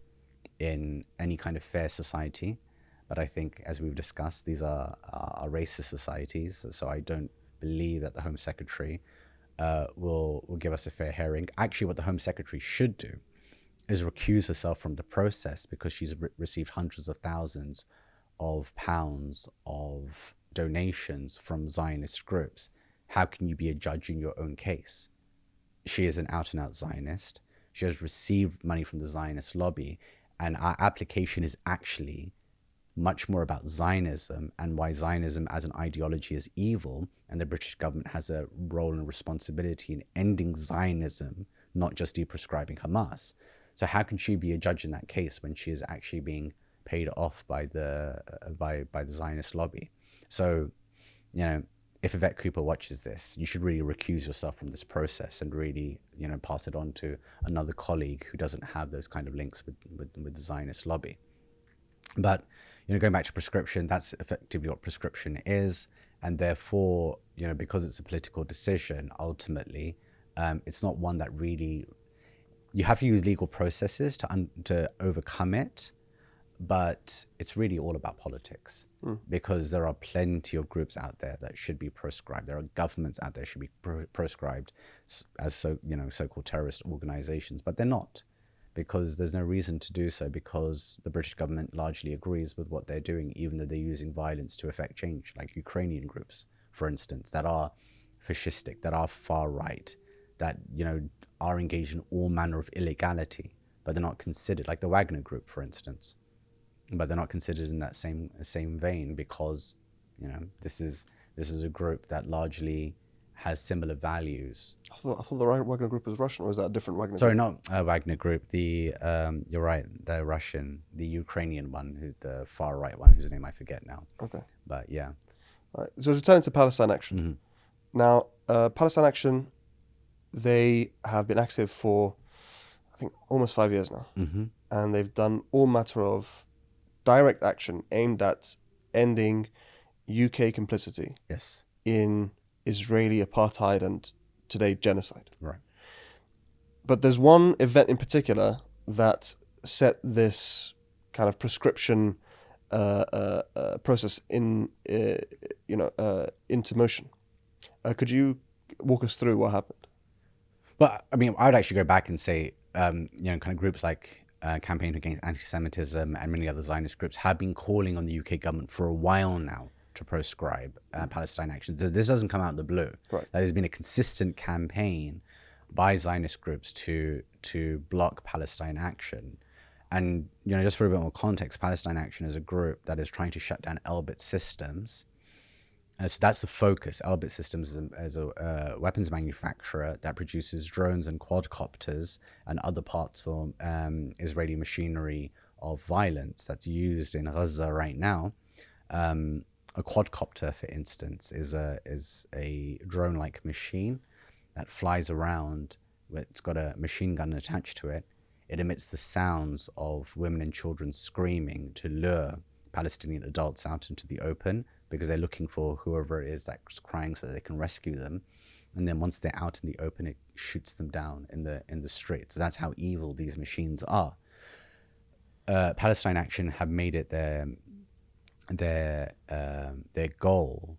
in any kind of fair society. But I think, as we've discussed, these are racist societies, so I don't believe that the Home Secretary will give us a fair hearing. Actually, what the Home Secretary should do is recuse herself from the process, because she's received hundreds of thousands of pounds of donations from Zionist groups. How can you be a judge in your own case? She is an out-and-out Zionist. She has received money from the Zionist lobby, and our application is actually much more about Zionism and why Zionism as an ideology is evil, and the British government has a role and responsibility in ending Zionism, not just deprescribing Hamas. So how can she be a judge in that case when she is actually being paid off by the Zionist lobby? So, if Yvette Cooper watches this, you should really recuse yourself from this process and really, pass it on to another colleague who doesn't have those kind of links with the Zionist lobby. But, going back to prescription, that's effectively what prescription is. And therefore, because it's a political decision, ultimately, it's not one that really, you have to use legal processes to overcome it. But it's really all about politics, because there are plenty of groups out there that should be proscribed. There are governments out there that should be proscribed as so-called terrorist organizations, but they're not, because there's no reason to do so, because the British government largely agrees with what they're doing, even though they're using violence to effect change, like Ukrainian groups, for instance, that are fascistic, that are far right, that are engaged in all manner of illegality, but they're not considered, like the Wagner Group, for instance. But they're not considered in that same vein, because this is a group that largely has similar values. I thought the Wagner Group was Russian, or is that a different Wagner Sorry, group? not Wagner Group. The you're right, the Russian, the Ukrainian one, the far right one, whose name I forget now. Okay. But yeah. All right. So returning to Palestine Action. Now, Palestine Action, they have been active for, I think, almost 5 years now, and they've done all matter of direct action aimed at ending UK complicity in Israeli apartheid and today genocide. Right. But there's one event in particular that set this kind of prescription process into motion. Could you walk us through what happened? But I mean, I would actually go back and say, kind of groups like Campaign Against Anti-Semitism and many other Zionist groups have been calling on the UK government for a while now to proscribe Palestine Action. This doesn't come out of the blue. Right. There's been a consistent campaign by Zionist groups to block Palestine Action. And, just for a bit more context, Palestine Action is a group that is trying to shut down Elbit Systems. So that's the focus. Elbit Systems is a weapons manufacturer that produces drones and quadcopters and other parts for Israeli machinery of violence that's used in Gaza right now. A quadcopter, for instance, is a drone-like machine that flies around. It's got a machine gun attached to it. It emits the sounds of women and children screaming to lure Palestinian adults out into the open because they're looking for whoever it is that's crying so that they can rescue them. And then once they're out in the open, it shoots them down in the street. So that's how evil these machines are. Palestine Action have made it their goal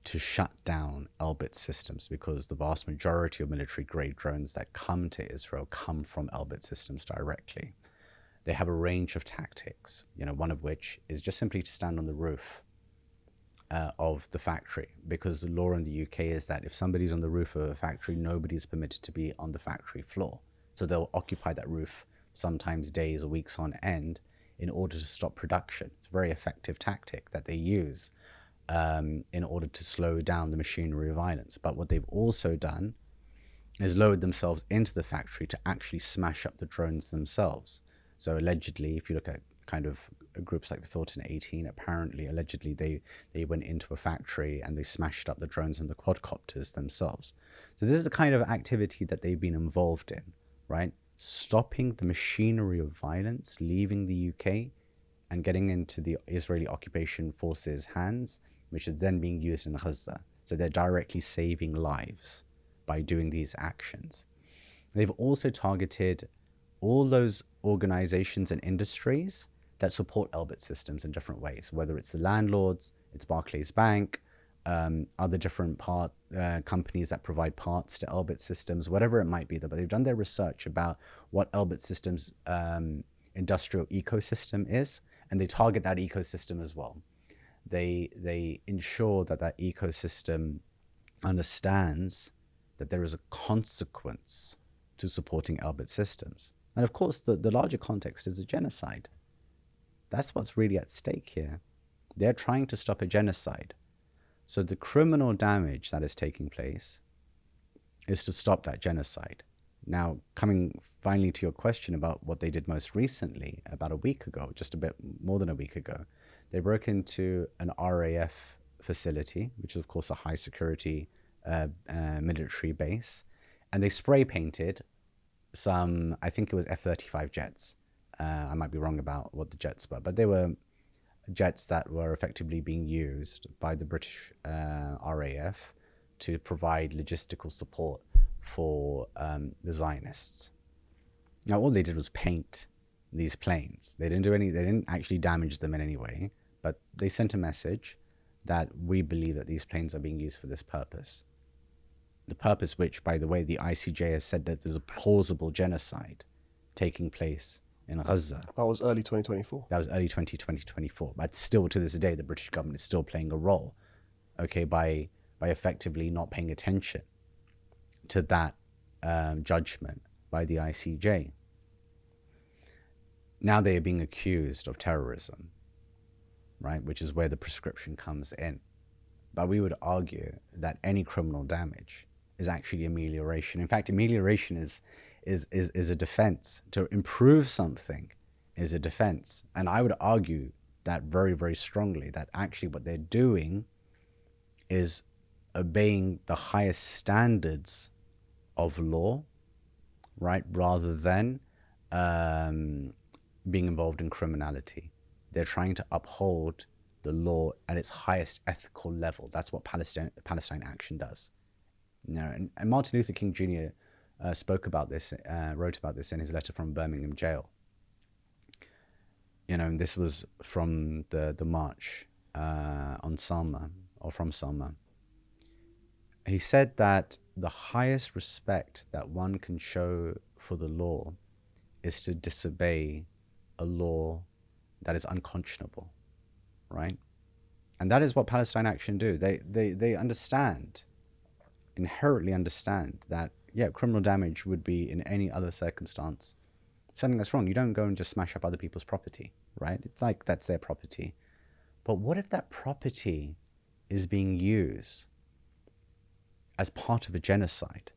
to shut down Elbit Systems because the vast majority of military-grade drones that come to Israel come from Elbit Systems directly. They have a range of tactics, one of which is just simply to stand on the roof of the factory, because the law in the UK is that if somebody's on the roof of a factory, nobody's permitted to be on the factory floor. So they'll occupy that roof sometimes days or weeks on end in order to stop production. It's a very effective tactic that they use in order to slow down the machinery of violence. But what they've also done is lowered themselves into the factory to actually smash up the drones themselves. So allegedly, if you look at kind of groups like the Filton 18, allegedly they went into a factory and they smashed up the drones and the quadcopters themselves. So this is the kind of activity that they've been involved in, right? Stopping the machinery of violence, leaving the UK and getting into the Israeli occupation forces' hands, which is then being used in Gaza. So they're directly saving lives by doing these actions. They've also targeted all those organizations and industries that support Elbit Systems in different ways, whether it's the landlords, it's Barclays Bank, other different companies that provide parts to Elbit Systems, whatever it might be. But they've done their research about what Elbit Systems' industrial ecosystem is, and they target that ecosystem as well. They ensure that ecosystem understands that there is a consequence to supporting Elbit Systems. And of course, the larger context is a genocide. That's what's really at stake here. They're trying to stop a genocide. So the criminal damage that is taking place is to stop that genocide. Now, coming finally to your question about what they did most recently, about a week ago, just a bit more than a week ago, they broke into an RAF facility, which is of course a high security military base, and they spray painted some, I think it was F-35 jets. I might be wrong about what the jets were, but they were jets that were effectively being used by the British RAF to provide logistical support for the Zionists. Now, all they did was paint these planes. They didn't actually damage them in any way, but they sent a message that we believe that these planes are being used for this purpose. The purpose which, by the way, the ICJ has said that there's a plausible genocide taking place in Gaza. That was early 2024. That was early 2024. But still, to this day, the British government is still playing a role, okay, by effectively not paying attention to that judgment by the ICJ. Now they are being accused of terrorism, right, which is where the prescription comes in. But we would argue that any criminal damage is actually amelioration. In fact, amelioration is a defense. To improve something is a defense. And I would argue that very, very strongly, that actually what they're doing is obeying the highest standards of law, right, rather than being involved in criminality. They're trying to uphold the law at its highest ethical level. That's what Palestine Action does. And Martin Luther King Jr. spoke about this, wrote about this in his letter from Birmingham jail. And this was from the march on Selma, or from Selma. He said that the highest respect that one can show for the law is to disobey a law that is unconscionable, right? And that is what Palestine Action do. They understand, inherently understand that, yeah, criminal damage would be in any other circumstance something that's wrong. You don't go and just smash up other people's property, right? It's like that's their property. But what if that property is being used as part of a genocide?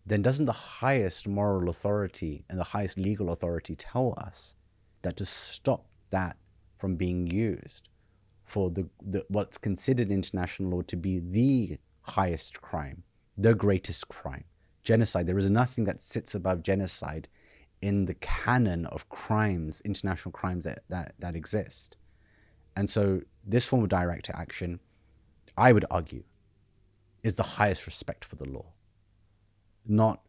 Then doesn't the highest moral authority and the highest legal authority tell us that to stop that from being used for the what's considered international law to be the highest crime, the greatest crime, genocide? There is nothing that sits above genocide in the canon of crimes, international crimes that exist. And so this form of direct action, I would argue, is the highest respect for the law, not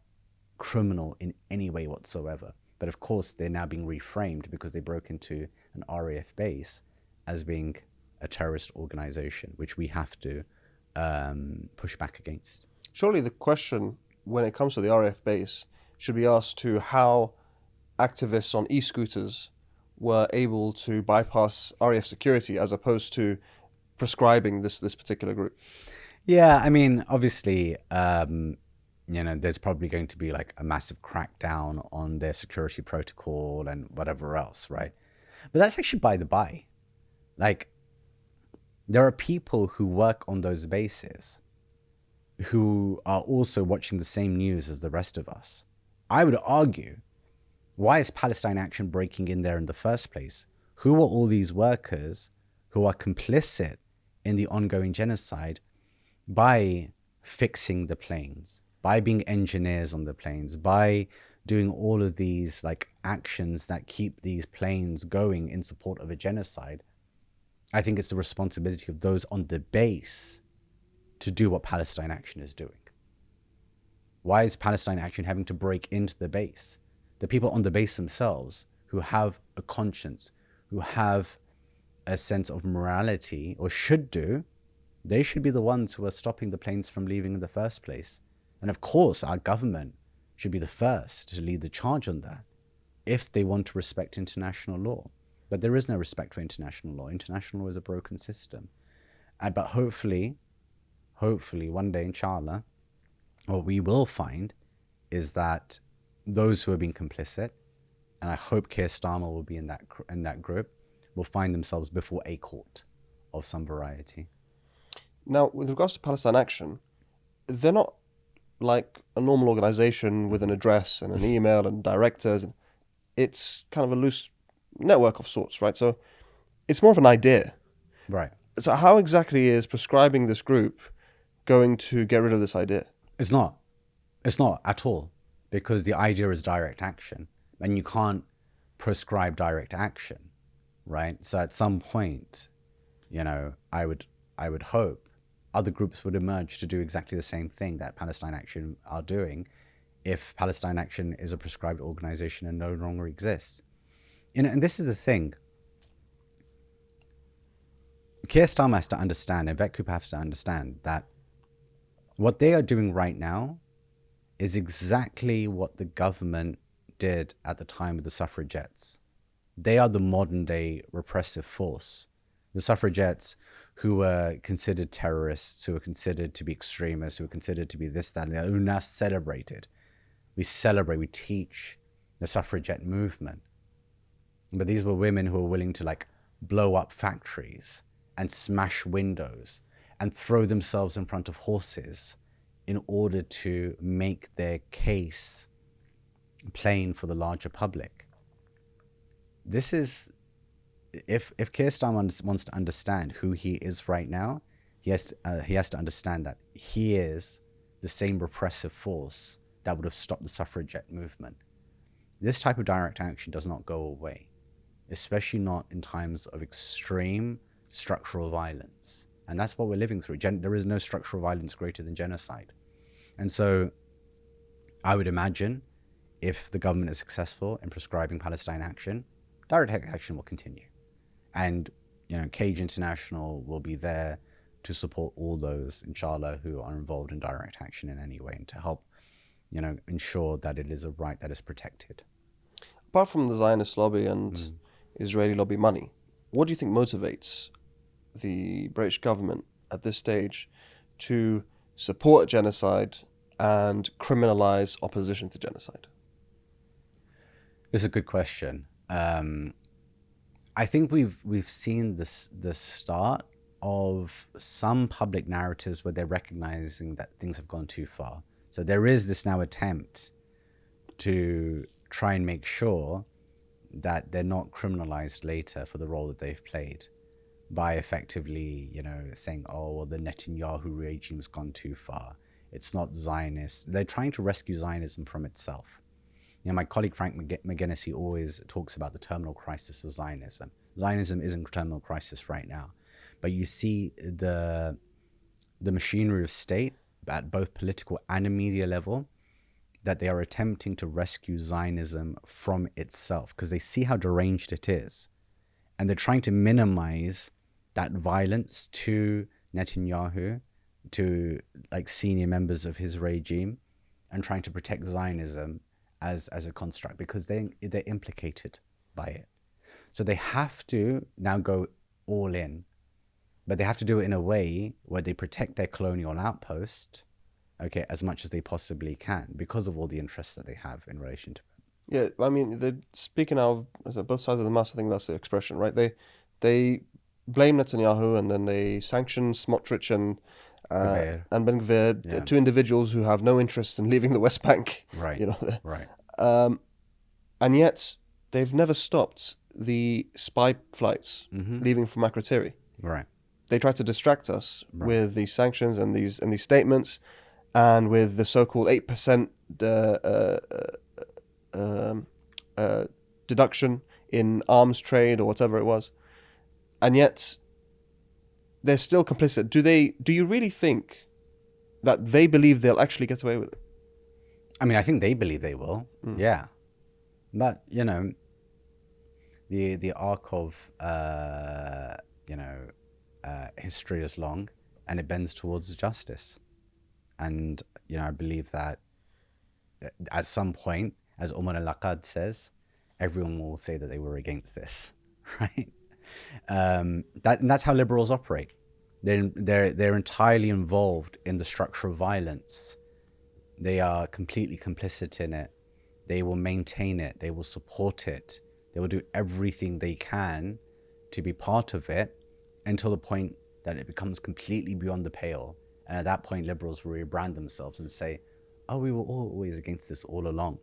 criminal in any way whatsoever. But of course, they're now being reframed because they broke into an RAF base as being a terrorist organization, which we have to push back against. Surely the question, when it comes to the RAF base, should be asked to how activists on e-scooters were able to bypass RAF security as opposed to prescribing this particular group. Yeah, I mean, obviously, there's probably going to be like a massive crackdown on their security protocol and whatever else, right? But that's actually by the by. Like, there are people who work on those bases who are also watching the same news as the rest of us. I would argue, why is Palestine Action breaking in there in the first place? Who are all these workers who are complicit in the ongoing genocide by fixing the planes, by being engineers on the planes, by doing all of these like actions that keep these planes going in support of a genocide? I think it's the responsibility of those on the base to do what Palestine Action is doing. Why is Palestine Action having to break into the base? The people on the base themselves who have a conscience, who have a sense of morality, or should do, they should be the ones who are stopping the planes from leaving in the first place. And of course, our government should be the first to lead the charge on that if they want to respect international law. But there is no respect for international law. International law is a broken system. But hopefully, one day, inshallah, what we will find is that those who have been complicit, and I hope Keir Starmer will be in that group, will find themselves before a court of some variety. Now, with regards to Palestine Action, they're not like a normal organization with an address and an email and directors. It's kind of a loose network of sorts, right? So it's more of an idea. Right. So how exactly is prescribing this group going to get rid of this idea? It's not. It's not at all. Because the idea is direct action, and you can't prescribe direct action, right? So at some point, I would hope other groups would emerge to do exactly the same thing that Palestine Action are doing, if Palestine Action is a prescribed organization and no longer exists. And this is the thing. Keir Starmer has to understand, and Vet Cooper has to understand that what they are doing right now is exactly what the government did at the time of the suffragettes. They are the modern day repressive force. The suffragettes, who were considered terrorists, who were considered to be extremists, who were considered to be this, that, and the other, who are now celebrated. We celebrate, we teach the suffragette movement. But these were women who were willing to like blow up factories and smash windows and throw themselves in front of horses in order to make their case plain for the larger public. This is, if Keir Starmer wants to understand who he is right now, he has to understand that he is the same repressive force that would have stopped the suffragette movement. This type of direct action does not go away, especially not in times of extreme structural violence. And that's what we're living through. There is no structural violence greater than genocide. And so I would imagine if the government is successful in prescribing Palestine Action, direct action will continue. And, Cage International will be there to support all those, inshallah, who are involved in direct action in any way and to help, ensure that it is a right that is protected. Apart from the Zionist lobby and Israeli lobby money, what do you think motivates the British government at this stage to support genocide and criminalize opposition to genocide? It's a good question. I think we've seen the start of some public narratives where they're recognizing that things have gone too far. So there is this now attempt to try and make sure that they're not criminalized later for the role that they've played by effectively, saying, oh, well, the Netanyahu regime's gone too far. It's not Zionist. They're trying to rescue Zionism from itself. My colleague Frank McGuinness, he always talks about the terminal crisis of Zionism. Zionism is in terminal crisis right now. But you see the machinery of state at both political and media level, that they are attempting to rescue Zionism from itself because they see how deranged it is. And they're trying to minimize that violence to Netanyahu, to like senior members of his regime, and trying to protect Zionism as a construct because they're implicated by it. So they have to now go all in, but they have to do it in a way where they protect their colonial outpost, okay, as much as they possibly can because of all the interests that they have in relation to it. Yeah, I mean, they're speaking out of both sides of the mask. I think that's the expression, right? They blame Netanyahu and then they sanction Smotrich and Ben Gvir, two individuals who have no interest in leaving the West Bank. Right. Right. And yet they've never stopped the spy flights leaving from Akrotiri. Right. They try to distract us with these sanctions and these statements, and with the so-called 8% deduction in arms trade or whatever it was, and yet they're still complicit. Do you really think that they believe they'll actually get away with it? I mean, I think they believe they will. Yeah, but the arc of history is long, and it bends towards justice. And I believe that at some point, as Umar al-Laqad says, everyone will say that they were against this, right? That's how liberals operate. They're entirely involved in the structure of violence. They are completely complicit in it. They will maintain it. They will support it. They will do everything they can to be part of it until the point that it becomes completely beyond the pale. And at that point, liberals will rebrand themselves and say, oh, we were always against this all along.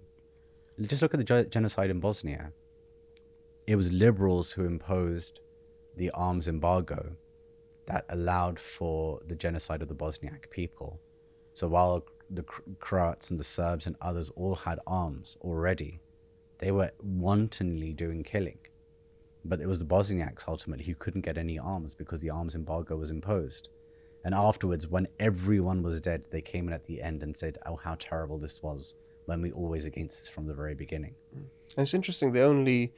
Just look at the genocide in Bosnia. It was liberals who imposed the arms embargo that allowed for the genocide of the Bosniak people. So while the Croats and the Serbs and others all had arms already, they were wantonly doing killing. But it was the Bosniaks ultimately who couldn't get any arms because the arms embargo was imposed. And afterwards, when everyone was dead, they came in at the end and said, oh, how terrible this was, when we always against this from the very beginning. And it's interesting, they only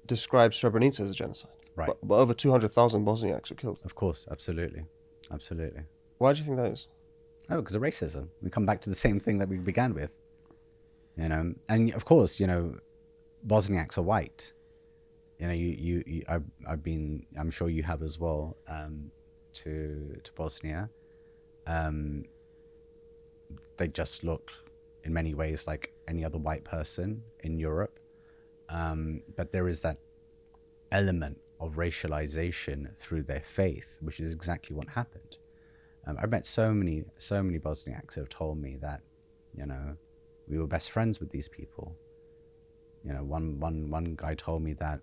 describe Srebrenica as a genocide. Right. But over 200,000 Bosniaks were killed. Of course, absolutely. Absolutely. Why do you think that is? Oh, because of racism. We come back to the same thing that we began with. And of course, Bosniaks are white. I've been, I'm sure you have as well, to Bosnia. They just look in many ways like any other white person in Europe. But there is that element of racialization through their faith, which is exactly what happened. I've met so many Bosniaks who have told me that, we were best friends with these people. One guy told me that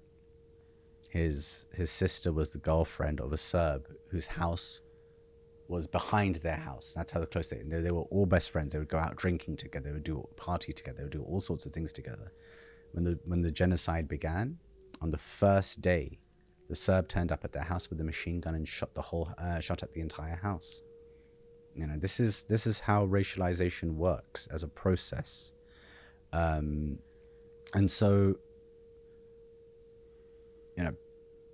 his sister was the girlfriend of a Serb whose house was behind their house. That's how close they were all best friends. They would go out drinking together. They would do a party together. They would do all sorts of things together. When the genocide began, on the first day, the Serb turned up at their house with a machine gun and shot at the entire house. This is how racialization works as a process. And so,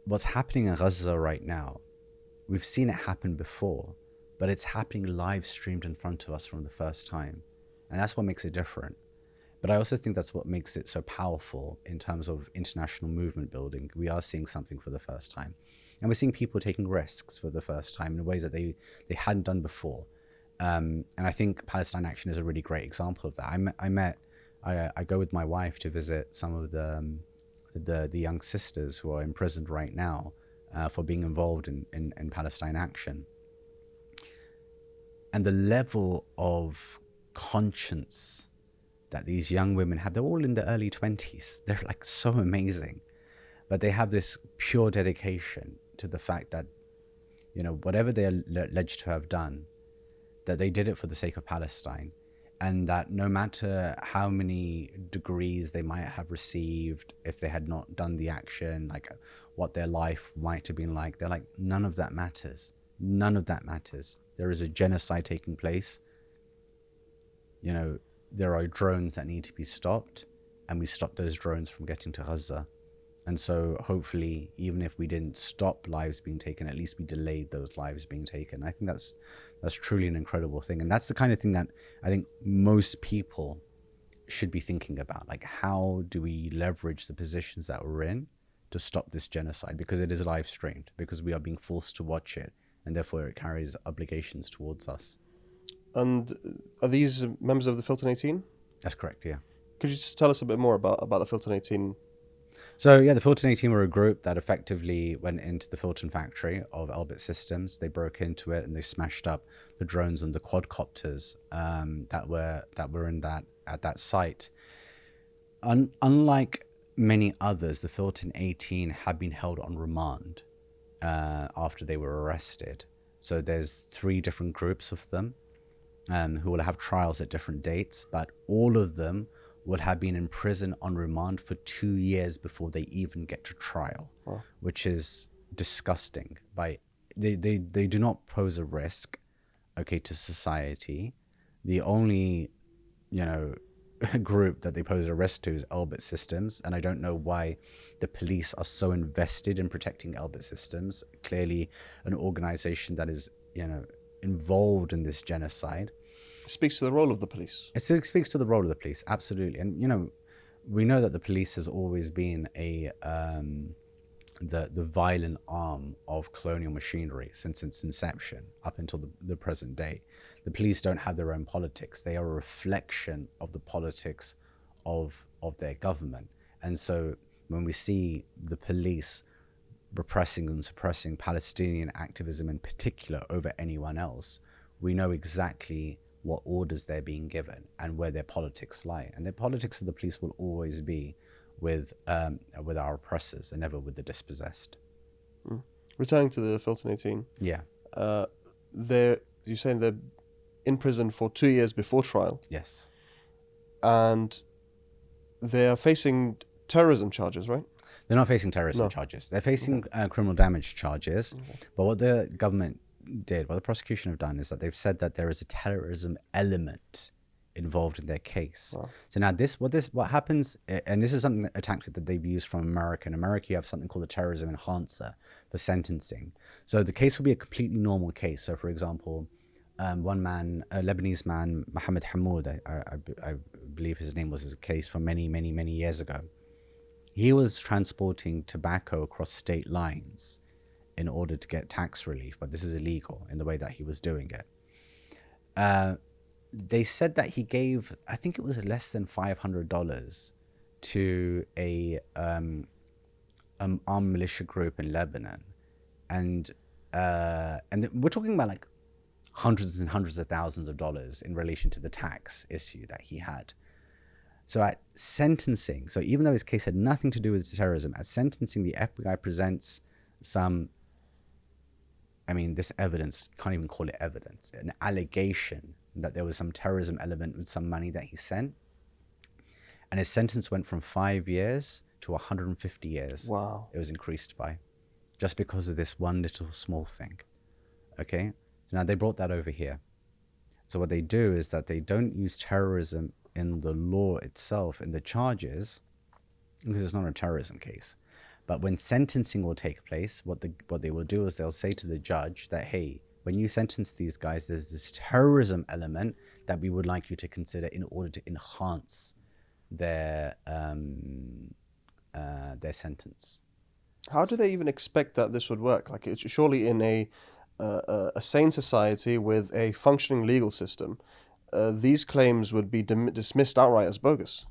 what's happening in Gaza right now, we've seen it happen before, but it's happening live streamed in front of us from the first time. And that's what makes it different. But I also think that's what makes it so powerful in terms of international movement building. We are seeing something for the first time. And we're seeing people taking risks for the first time in ways that they hadn't done before. And I think Palestine Action is a really great example of that. I go with my wife to visit some of the young sisters who are imprisoned right now for being involved in Palestine Action. And the level of conscience that these young women have, they're all in the early 20s. They're like so amazing. But they have this pure dedication to the fact that, whatever they're alleged to have done, that they did it for the sake of Palestine. And that no matter how many degrees they might have received, if they had not done the action, like what their life might have been like, they're like, none of that matters. None of that matters. There is a genocide taking place. There are drones that need to be stopped, and we stop those drones from getting to Gaza. And so hopefully, even if we didn't stop lives being taken, at least we delayed those lives being taken. I think that's truly an incredible thing. And that's the kind of thing that I think most people should be thinking about. Like, how do we leverage the positions that we're in to stop this genocide? Because it is live streamed, because we are being forced to watch it, and therefore it carries obligations towards us. And are these members of the Filton 18? That's correct, yeah. Could you just tell us a bit more about the Filton 18? So yeah, the Filton 18 were a group that effectively went into the Filton factory of Elbit Systems. They broke into it and they smashed up the drones and the quadcopters that were in at that site. Unlike many others, the Filton 18 have been held on remand after they were arrested. So there's 3 different groups of them who will have trials at different dates, but all of them would have been in prison on remand for 2 years before they even get to trial. Wow. Which is disgusting. They do not pose a risk, to society. The only, group that they pose a risk to is Elbit Systems, and I don't know why the police are so invested in protecting Elbit Systems. Clearly, an organization that is, involved in this genocide. It speaks to the role of the police. It speaks to the role of the police, absolutely. And we know that the police has always been the violent arm of colonial machinery since its inception up until the present day. The police don't have their own politics. They are a reflection of the politics of their government. And so when we see the police repressing and suppressing Palestinian activism in particular over anyone else, we know exactly what orders they're being given and where their politics lie. And the politics of the police will always be with our oppressors and never with the dispossessed. Returning to the Filton 18. Yeah. You're saying they're in prison for 2 years before trial. Yes. And they are facing terrorism charges, right? They're not facing terrorism charges. They're facing criminal damage charges. But what the government did, what the prosecution have done, is that they've said that there is a terrorism element involved in their case. Wow. So now what happens, and this is something, a tactic that they've used from America. In America, you have something called a terrorism enhancer for sentencing. So the case will be a completely normal case. So for example, one man, a Lebanese man, Mohammed Hamoud, I believe his name was, his case from many, many, many years ago. He was transporting tobacco across state lines in order to get tax relief, but this is illegal in the way that he was doing it. They said that he gave, I think it was less than $500 to a armed militia group in Lebanon, and we're talking about like hundreds and hundreds of thousands of dollars in relation to the tax issue that he had. So at sentencing, so even though his case had nothing to do with terrorism, at sentencing, the FBI presents this evidence, can't even call it evidence, an allegation that there was some terrorism element with some money that he sent. And his sentence went from 5 years to 150 years. Wow. It was increased by, just because of this one little small thing. Okay? So now they brought that over here. So what they do is that they don't use terrorism in the law itself, in the charges, because it's not a terrorism case. But when sentencing will take place, what they will do is they'll say to the judge that, hey, when you sentence these guys, there's this terrorism element that we would like you to consider in order to enhance their sentence. How do they even expect that this would work? Like, it's surely in a sane society with a functioning legal system, these claims would be dismissed outright as bogus.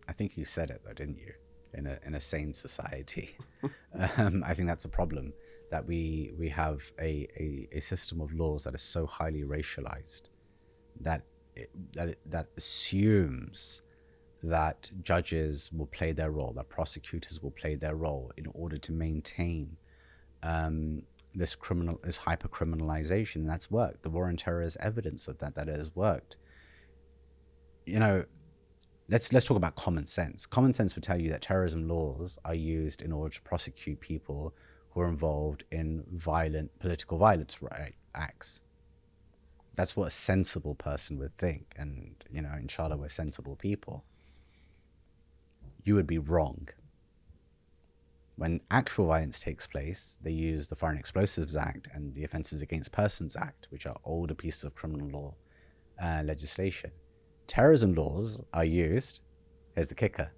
I think you said it though, didn't you? In a sane society, I think that's a problem, that we have a system of laws that is so highly racialized that that assumes that judges will play their role, that prosecutors will play their role in order to maintain this hyper criminalization. And that's worked. The war on terror is evidence of that. That it has worked. You know, let's talk about common sense. Common sense would tell you that terrorism laws are used in order to prosecute people who are involved in violent political violence acts. That's what a sensible person would think. And, you know, inshallah, we're sensible people. You would be wrong. When actual violence takes place, they use the Foreign Explosives Act and the Offences Against Persons Act, which are older pieces of criminal law legislation. Terrorism laws are used, here's the kicker,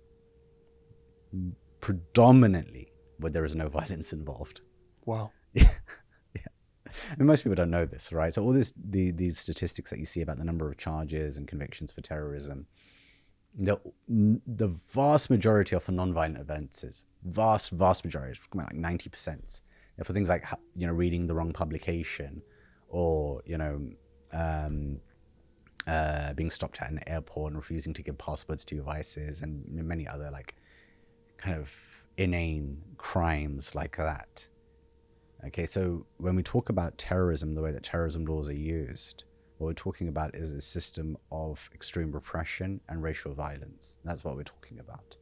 predominantly where there is no violence involved. Wow. Yeah. I mean, most people don't know this, right? So all these statistics that you see about the number of charges and convictions for terrorism, the vast majority are for non-violent offences. Vast majority, like 90%. They're for things like, you know, reading the wrong publication, or, you know, being stopped at an airport and refusing to give passwords to your devices, and many other like kind of inane crimes like that. Okay, so when we talk about terrorism, the way that terrorism laws are used, what we're talking about is a system of extreme repression and racial violence. That's what we're talking about.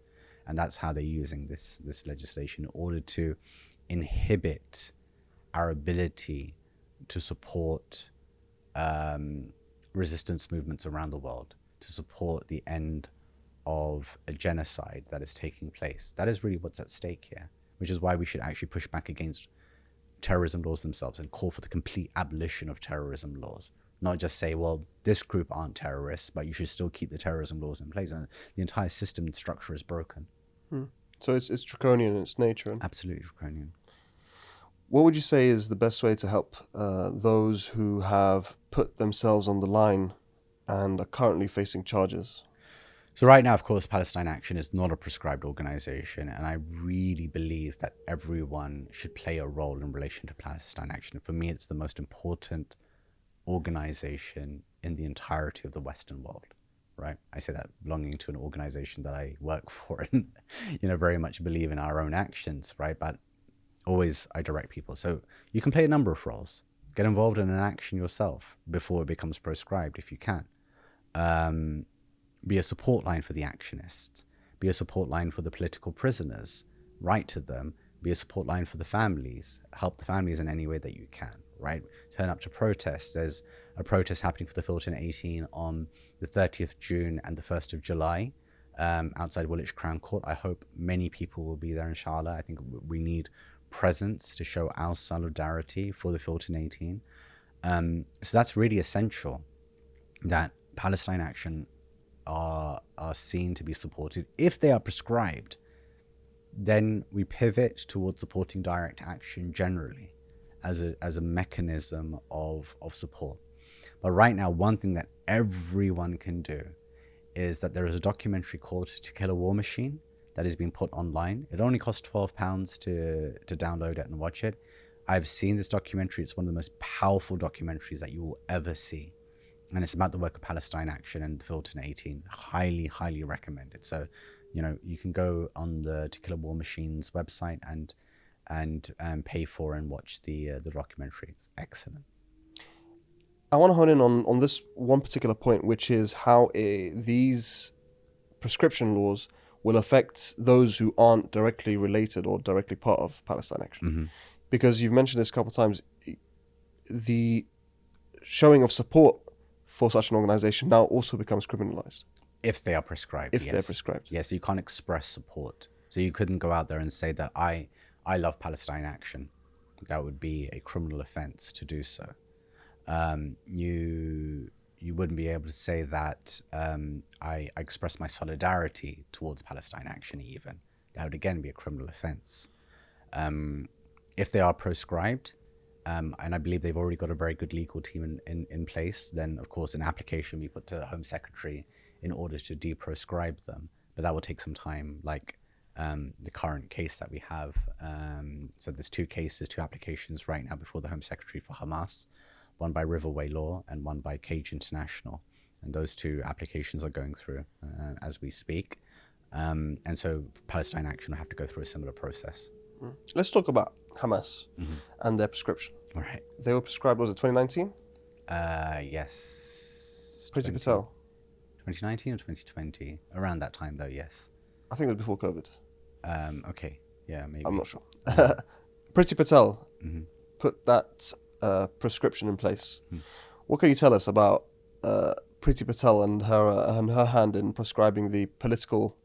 And that's how they're using this legislation in order to inhibit our ability to support resistance movements around the world, to support the end of a genocide that is taking place. That is really what's at stake here, which is why we should actually push back against terrorism laws themselves and call for the complete abolition of terrorism laws. Not just say, well, this group aren't terrorists, but you should still keep the terrorism laws in place. And the entire system and structure is broken. So it's draconian in its nature. Absolutely draconian. What would you say is the best way to help those who have put themselves on the line and are currently facing charges? So right now, of course, Palestine Action is not a prescribed organization, and I really believe that everyone should play a role in relation to Palestine Action. For me, it's the most important organization in the entirety of the Western world, right? I say that belonging to an organization that I work for and, you know, very much believe in our own actions, right? But always I direct people. So you can play a number of roles. Get involved in an action yourself before it becomes proscribed if you can. Be a support line for the actionists. Be a support line for the political prisoners. Write to them. Be a support line for the families. Help the families in any way that you can, right? Turn up to protests. There's a protest happening for the Filton 18 on the 30th June and the 1st of July outside Woolwich Crown Court. I hope many people will be there, inshallah. I think we need presence to show our solidarity for the Filton 18. So that's really essential, that Palestine Action are seen to be supported. If they are prescribed, then we pivot towards supporting direct action generally as a mechanism of support. But right now, one thing that everyone can do is that there is a documentary called To Kill a War Machine that has been put online. It only costs £12 to download it and watch it. I've seen this documentary. It's one of the most powerful documentaries that you will ever see. And it's about the work of Palestine Action and Filton 18. Highly, highly recommended. So, you know, you can go on the To Kill a War Machine's website and pay for and watch the documentary. It's excellent. I want to hone in on this one particular point, which is how these prescription laws will affect those who aren't directly related or directly part of Palestine Action. Mm-hmm. Because you've mentioned this a couple of times, the showing of support for such an organization now also becomes criminalized If they are prescribed, if yes. they're prescribed. Yes, you can't express support. So you couldn't go out there and say that I love Palestine Action. That would be a criminal offense to do so. You wouldn't be able to say that I express my solidarity towards Palestine Action even. That would again be a criminal offense. If they are proscribed, and I believe they've already got a very good legal team in place, then of course an application we put to the Home Secretary in order to deproscribe them. But that will take some time, like the current case that we have. So there's two applications right now before the Home Secretary for Hamas, one by Riverway Law and one by Cage International. And those two applications are going through as we speak. And so Palestine Action will have to go through a similar process. Let's talk about Hamas and their prescription. All right. They were prescribed, was it 2019? Yes. Priti Patel. 2019 or 2020? Around that time, though, yes. I think it was before COVID. Okay. Yeah, maybe. I'm not sure. Priti Patel put that prescription in place. What can you tell us about Priti Patel and her hand in prescribing the political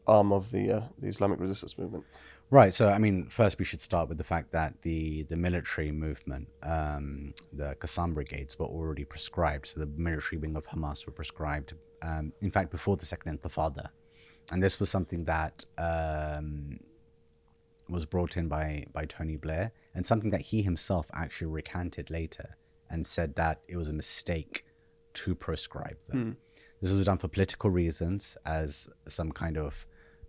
arm of the Islamic resistance movement? Right. So, I mean, first we should start with the fact that the military movement, the Qassam brigades, were already prescribed. So the military wing of Hamas were prescribed, in fact, before the Second Intifada. And this was something that was brought in by Tony Blair, and something that he himself actually recanted later and said that it was a mistake to proscribe them. This was done for political reasons, as some kind of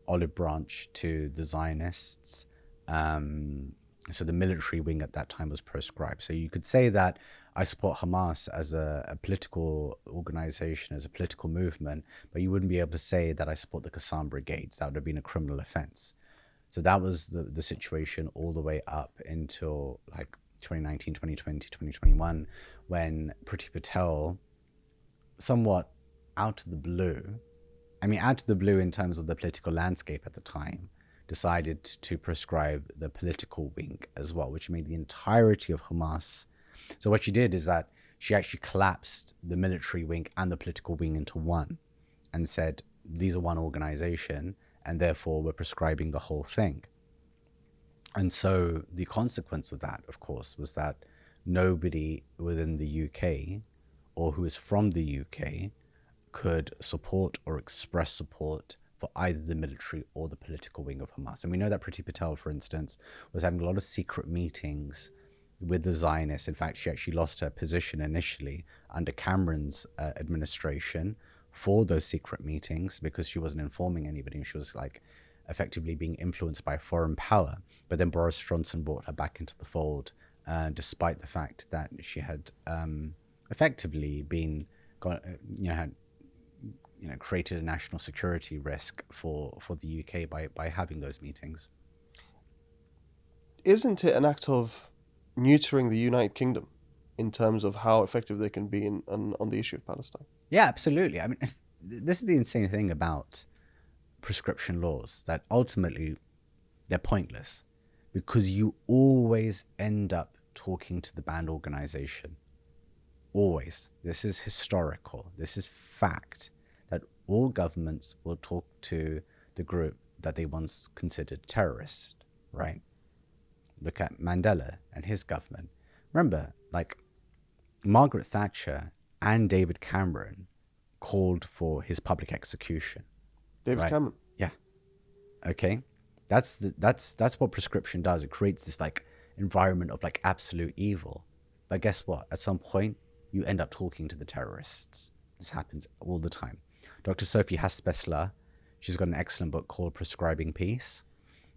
olive branch to the Zionists. So the military wing at that time was proscribed. So you could say that I support Hamas as a political organization, as a political movement, but you wouldn't be able to say that I support the Qassam brigades. That would have been a criminal offense. So that was the situation all the way up until like 2019, 2020, 2021, when Priti Patel, somewhat out of the blue, out of the blue in terms of the political landscape at the time, decided to prescribe the political wing as well, which made the entirety of Hamas. So what she did is that she actually collapsed the military wing and the political wing into one and said, these are one organization, and therefore we're prescribing the whole thing. And so the consequence of that, of course, was that nobody within the UK or who is from the UK could support or express support for either the military or the political wing of Hamas. And we know that Priti Patel, for instance, was having a lot of secret meetings with the Zionists. In fact, she actually lost her position initially under Cameron's administration for those secret meetings because she wasn't informing anybody. She was like effectively being influenced by a foreign power. But then Boris Johnson brought her back into the fold, despite the fact that she had effectively been, created a national security risk for the UK by having those meetings. Isn't it an act of neutering the United Kingdom in terms of how effective they can be on the issue of Palestine? Yeah, absolutely. I mean, this is the insane thing about prescription laws, that ultimately they're pointless because you always end up talking to the banned organization. Always. This is historical. This is fact. That all governments will talk to the group that they once considered terrorist, right? Look at Mandela and his government. Remember, like, Margaret Thatcher and David Cameron called for his public execution. David Cameron? Yeah. Okay. That's what prescription does. It creates this like environment of like absolute evil. But guess what? At some point, you end up talking to the terrorists. This happens all the time. Dr. Sophie Haspesler, she's got an excellent book called Prescribing Peace,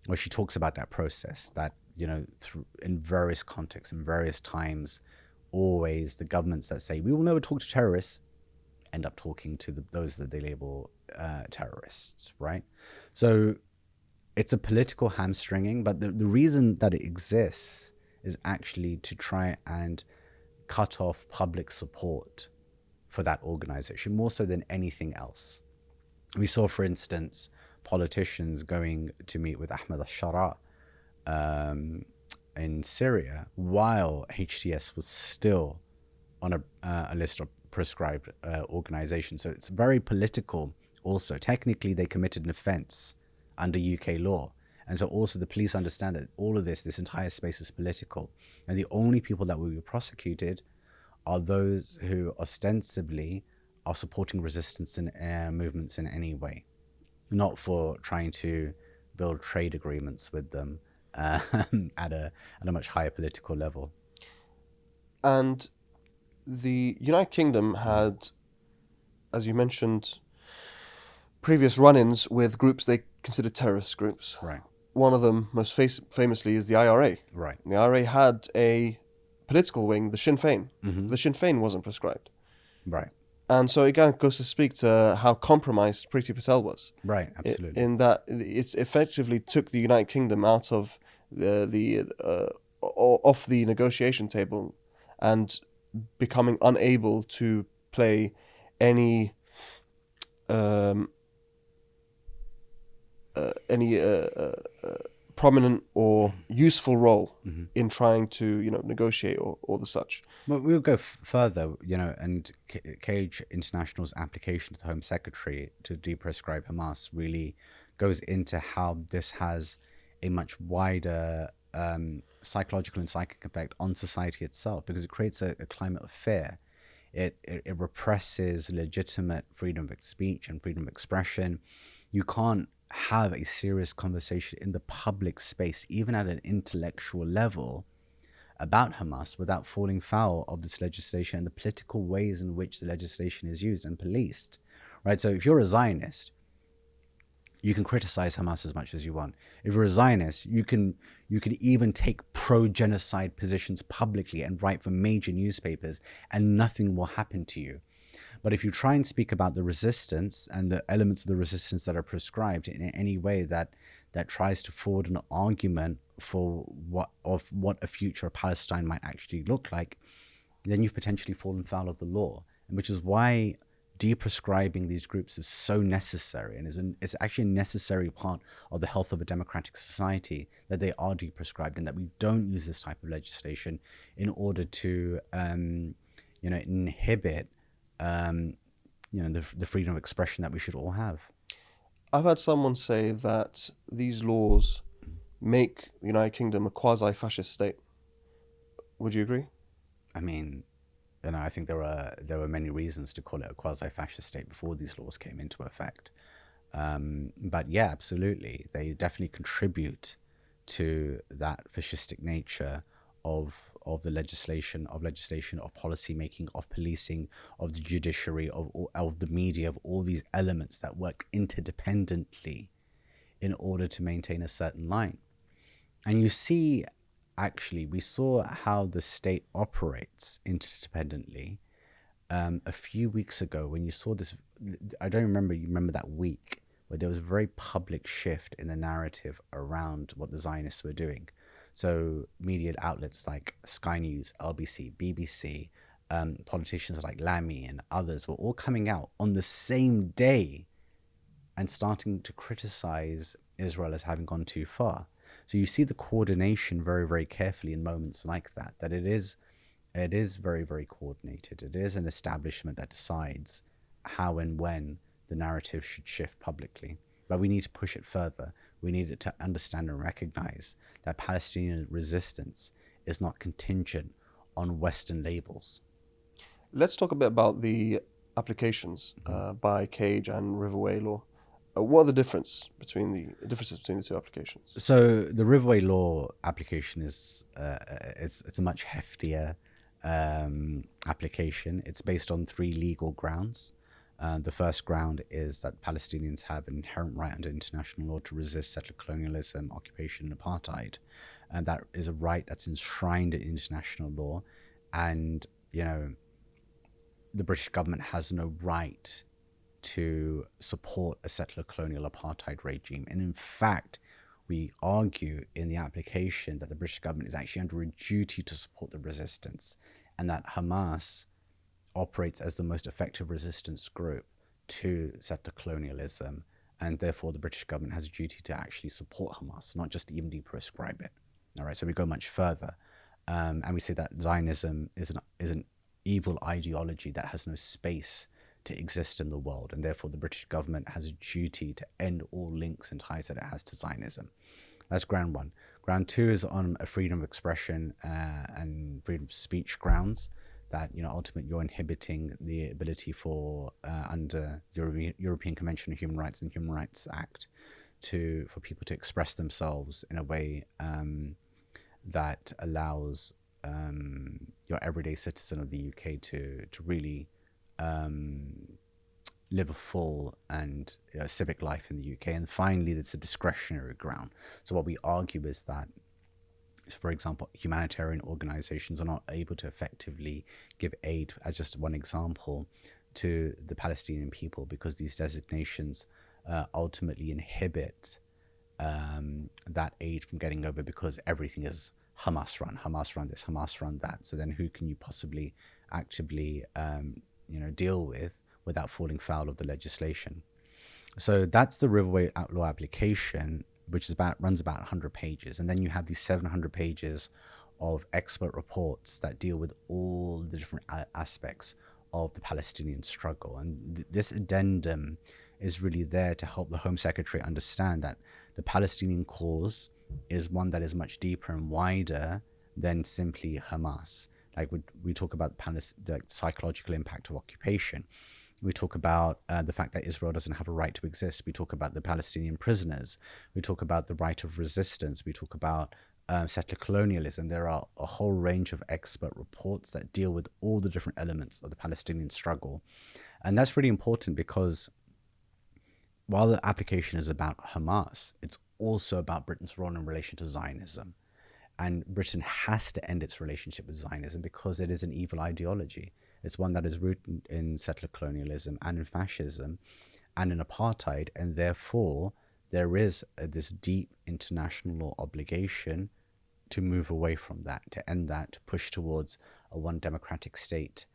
where she talks about that process, that, in various contexts, in various times, always the governments that say, we will never talk to terrorists, end up talking to those that they label terrorists, right? So it's a political hamstringing, but the reason that it exists is actually to try and cut off public support for that organization, more so than anything else. We saw, for instance, politicians going to meet with Ahmed al-Shara in Syria, while HTS was still on a list of proscribed organizations. So it's very political also. Technically, they committed an offense under UK law. And so also the police understand that all of this entire space is political. And the only people that will be prosecuted are those who ostensibly are supporting resistance and movements in any way, not for trying to build trade agreements with them at a much higher political level. And the United Kingdom had, as you mentioned, previous run-ins with groups they considered terrorist groups. Right. One of them, most famously, is the IRA. Right. The IRA had a political wing, the Sinn Féin. Mm-hmm. The Sinn Féin wasn't proscribed. Right. And so it kind of goes to speak to how compromised Priti Patel was. Right, absolutely. In that it effectively took the United Kingdom out of off the negotiation table, and becoming unable to play any prominent or useful role in trying to negotiate or the such. Well, we'll go further, and Cage International's application to the Home Secretary to deprescribe Hamas really goes into how this has a much wider psychological and psychic effect on society itself, because it creates a climate of fear. It represses legitimate freedom of speech and freedom of expression. You can't have a serious conversation in the public space, even at an intellectual level, about Hamas without falling foul of this legislation and the political ways in which the legislation is used and policed, right? So if you're a Zionist, you can criticize Hamas as much as you want. If you're a Zionist, you can even take pro-genocide positions publicly and write for major newspapers, and nothing will happen to you. But if you try and speak about the resistance and the elements of the resistance that are prescribed in any way that tries to forward an argument for what a future of Palestine might actually look like, then you've potentially fallen foul of the law, and which is why deprescribing these groups is so necessary, and it's actually a necessary part of the health of a democratic society that they are deprescribed, and that we don't use this type of legislation in order to inhibit the freedom of expression that we should all have. I've had someone say that these laws make the United Kingdom a quasi-fascist state. Would you agree? I mean, I think there were many reasons to call it a quasi-fascist state before these laws came into effect. But yeah, absolutely, they definitely contribute to that fascistic nature of the legislation, of policy making, of policing, of the judiciary, of the media, of all these elements that work interdependently in order to maintain a certain line. And you see, actually, we saw how the state operates interdependently a few weeks ago when you saw this. I don't remember, you remember that week where there was a very public shift in the narrative around what the Zionists were doing. So media outlets like Sky News, LBC, BBC, politicians like Lamy and others were all coming out on the same day and starting to criticize Israel as having gone too far. So you see the coordination very, very carefully in moments like that it is very, very coordinated. It is an establishment that decides how and when the narrative should shift publicly. But we need to push it further. We need it to understand and recognize that Palestinian resistance is not contingent on Western labels. Let's talk a bit about the applications by Cage and Riverway Law. What are the differences between the two applications? So the Riverway Law application is it's a much heftier application. It's based on 3 legal grounds. The first ground is that Palestinians have an inherent right under international law to resist settler colonialism, occupation, and apartheid. And that is a right that's enshrined in international law. And, the British government has no right to support a settler colonial apartheid regime. And in fact, we argue in the application that the British government is actually under a duty to support the resistance, and that Hamas operates as the most effective resistance group to settler colonialism, and therefore the British government has a duty to actually support Hamas, not just even deprescribe it. All right, so we go much further, and we say that Zionism is an evil ideology that has no space to exist in the world, and therefore the British government has a duty to end all links and ties that it has to Zionism. That's ground one. Ground two is on a freedom of expression and freedom of speech grounds, that ultimately you're inhibiting the ability for under European Convention on Human Rights and Human Rights Act for people to express themselves in a way that allows your everyday citizen of the UK to really live a full and civic life in the UK. And finally, there's a discretionary ground. So what we argue is that, for example, humanitarian organizations are not able to effectively give aid, as just one example, to the Palestinian people, because these designations ultimately inhibit that aid from getting over, because everything is Hamas run this, Hamas run that. So then who can you possibly actively deal with without falling foul of the legislation? So that's the Riverway Law application, which runs about 100 pages. And then you have these 700 pages of expert reports that deal with all the different aspects of the Palestinian struggle. And this addendum is really there to help the Home Secretary understand that the Palestinian cause is one that is much deeper and wider than simply Hamas. Like we talk about the psychological impact of occupation. We talk about the fact that Israel doesn't have a right to exist. We talk about the Palestinian prisoners. We talk about the right of resistance. We talk about settler colonialism. There are a whole range of expert reports that deal with all the different elements of the Palestinian struggle. And that's really important, because while the application is about Hamas, it's also about Britain's role in relation to Zionism. And Britain has to end its relationship with Zionism because it is an evil ideology. It's one that is rooted in settler colonialism and in fascism and in apartheid. And therefore, there is this deep international law obligation to move away from that, to end that, to push towards a one democratic state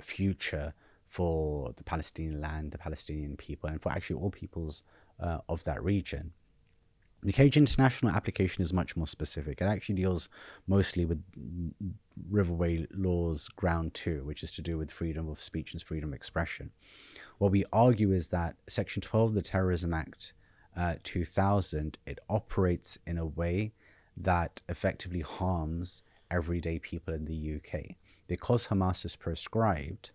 future for the Palestinian land, the Palestinian people, and for actually all peoples of that region. The Cage International application is much more specific. It actually deals mostly with Riverway Law's ground 2, which is to do with freedom of speech and freedom of expression. What we argue is that Section 12 of the Terrorism Act 2000, it operates in a way that effectively harms everyday people in the UK. Because Hamas is proscribed,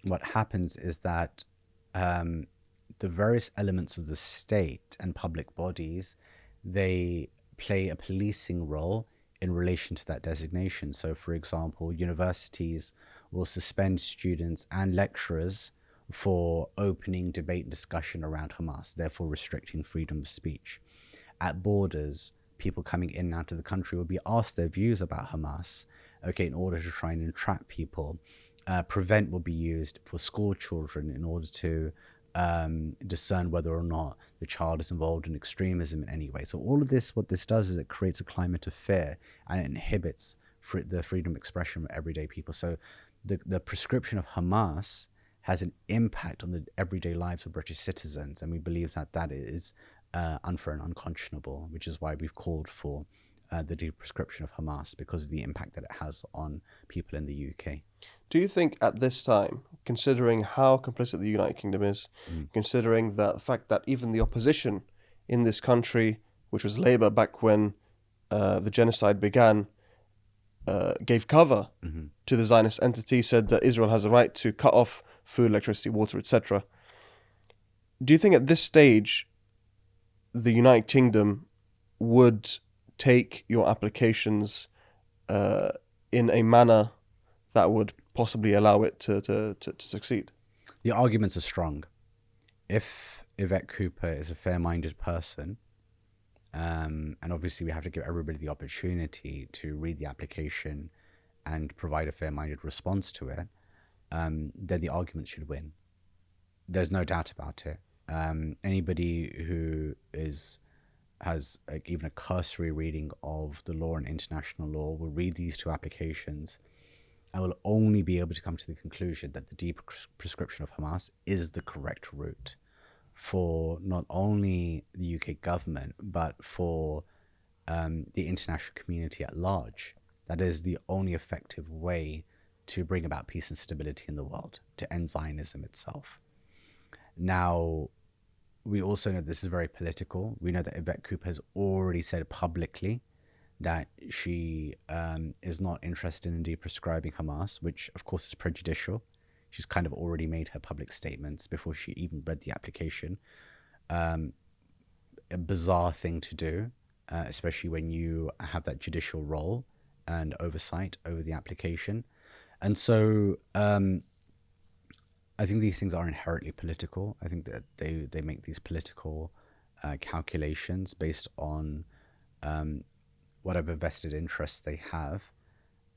what happens is that the various elements of the state and public bodies, they play a policing role in relation to that designation. So, for example, universities will suspend students and lecturers for opening debate and discussion around Hamas, therefore restricting freedom of speech. At borders, people coming in and out of the country will be asked their views about Hamas, in order to try and entrap people. Prevent will be used for school children in order to discern whether or not the child is involved in extremism in any way. So all of this, what this does is it creates a climate of fear, and it inhibits the freedom of expression of everyday people. So the prescription of Hamas has an impact on the everyday lives of British citizens, and we believe that that is unfair and unconscionable, which is why we've called for the deprescription of Hamas, because of the impact that it has on people in the UK. Do you think at this time, considering how complicit the United Kingdom is, considering the fact that even the opposition in this country, which was Labour back when the genocide began, gave cover to the Zionist entity, said that Israel has a right to cut off food, electricity, water, etc. Do you think at this stage the United Kingdom would take your applications in a manner that would possibly allow it to succeed? The arguments are strong. If Yvette Cooper is a fair-minded person, and obviously we have to give everybody the opportunity to read the application and provide a fair-minded response to it, then the argument should win. There's no doubt about it. Anybody who has even a cursory reading of the law and international law will read these two applications and will only be able to come to the conclusion that the deprescription of Hamas is the correct route for not only the UK government, but for the international community at large. That is the only effective way to bring about peace and stability in the world, to end Zionism itself. Now, we also know this is very political. We know that Yvette Cooper has already said publicly that she is not interested in prescribing Hamas, which of course is prejudicial. She's kind of already made her public statements before she even read the application. A bizarre thing to do, especially when you have that judicial role and oversight over the application. And so I think these things are inherently political. I think that they make these political calculations based on whatever vested interests they have.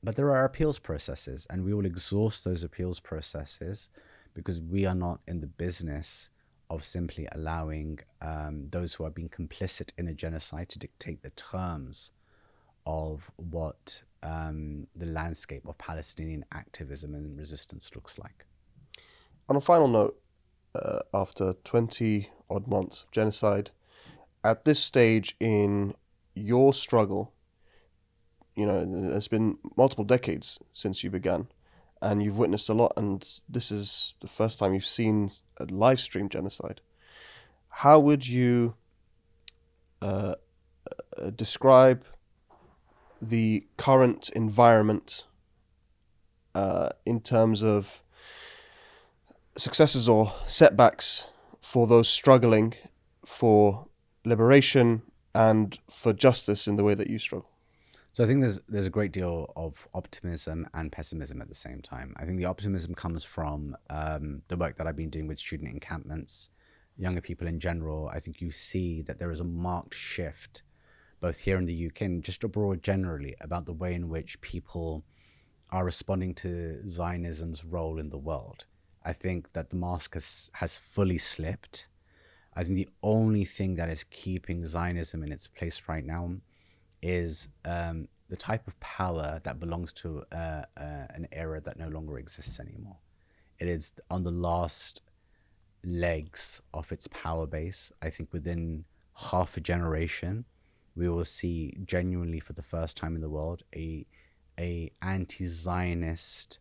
But there are appeals processes, and we will exhaust those appeals processes because we are not in the business of simply allowing those who are being complicit in a genocide to dictate the terms of what the landscape of Palestinian activism and resistance looks like. On a final note, after 20 odd months of genocide, at this stage in your struggle, you know, it's been multiple decades since you began, and you've witnessed a lot, and this is the first time you've seen a live stream genocide. How would you describe the current environment in terms of successes or setbacks for those struggling for liberation and for justice in the way that you struggle? So I think there's a great deal of optimism and pessimism at the same time. I think the optimism comes from the work that I've been doing with student encampments, younger people in general. I think you see that there is a marked shift, both here in the UK and just abroad generally, about the way in which people are responding to Zionism's role in the world. I think that the mask has fully slipped. I think the only thing that is keeping Zionism in its place right now is the type of power that belongs to an era that no longer exists anymore. It is on the last legs of its power base. I think within half a generation, we will see genuinely for the first time in the world a anti-Zionist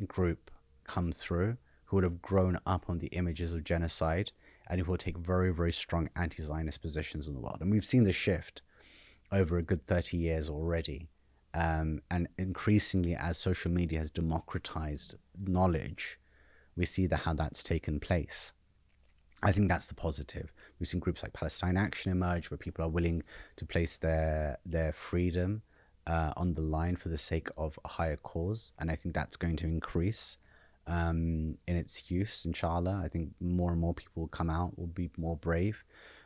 group come through who would have grown up on the images of genocide and who will take very, very strong anti-Zionist positions in the world. And we've seen the shift over a good 30 years already. And increasingly, as social media has democratized knowledge, we see how that's taken place. I think that's the positive. We've seen groups like Palestine Action emerge, where people are willing to place their freedom on the line for the sake of a higher cause. And I think that's going to increase in its use, inshallah. I think more and more people will come out, will be more brave.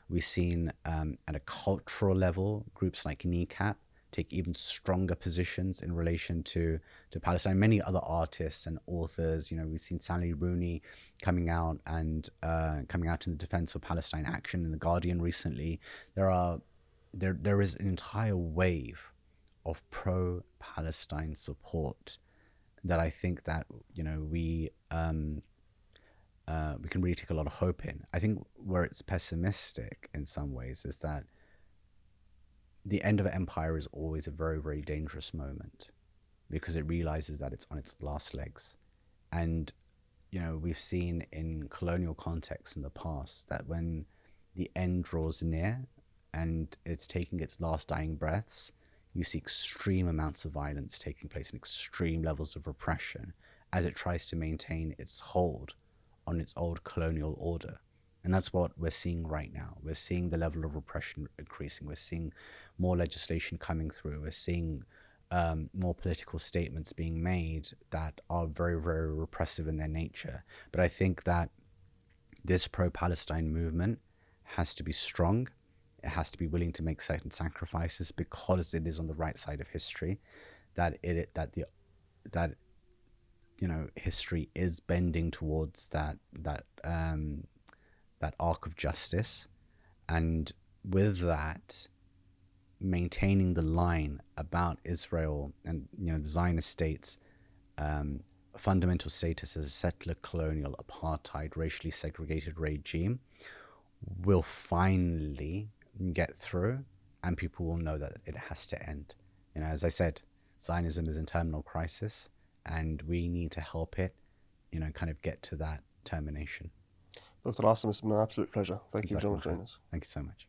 We've seen at a cultural level, groups like Kneecap take even stronger positions in relation to Palestine. Many other artists and authors, you know, we've seen Sally Rooney coming out in the defense of Palestine Action in The Guardian recently. There is an entire wave of pro-Palestine support that I think that, you know, we can really take a lot of hope in. I think where it's pessimistic in some ways is that the end of an empire is always a very, very dangerous moment because it realizes that it's on its last legs. And, you know, we've seen in colonial contexts in the past that when the end draws near and it's taking its last dying breaths, you see extreme amounts of violence taking place and extreme levels of repression as it tries to maintain its hold on its old colonial order. And that's what we're seeing right now. We're seeing the level of repression increasing. We're seeing more legislation coming through. We're seeing more political statements being made that are very, very repressive in their nature. But I think that this pro-Palestine movement has to be strong. It has to be willing to make certain sacrifices because it is on the right side of history. That you know, history is bending towards that arc of justice, and with that, maintaining the line about Israel and, you know, the Zionist state's fundamental status as a settler, colonial, apartheid, racially segregated regime will finally get through, and people will know that it has to end. As I said, Zionism is in terminal crisis, and we need to help it, kind of get to that termination. Dr. Asim, it's been an absolute pleasure. Thank you for Exactly. joining us. Thank you so much.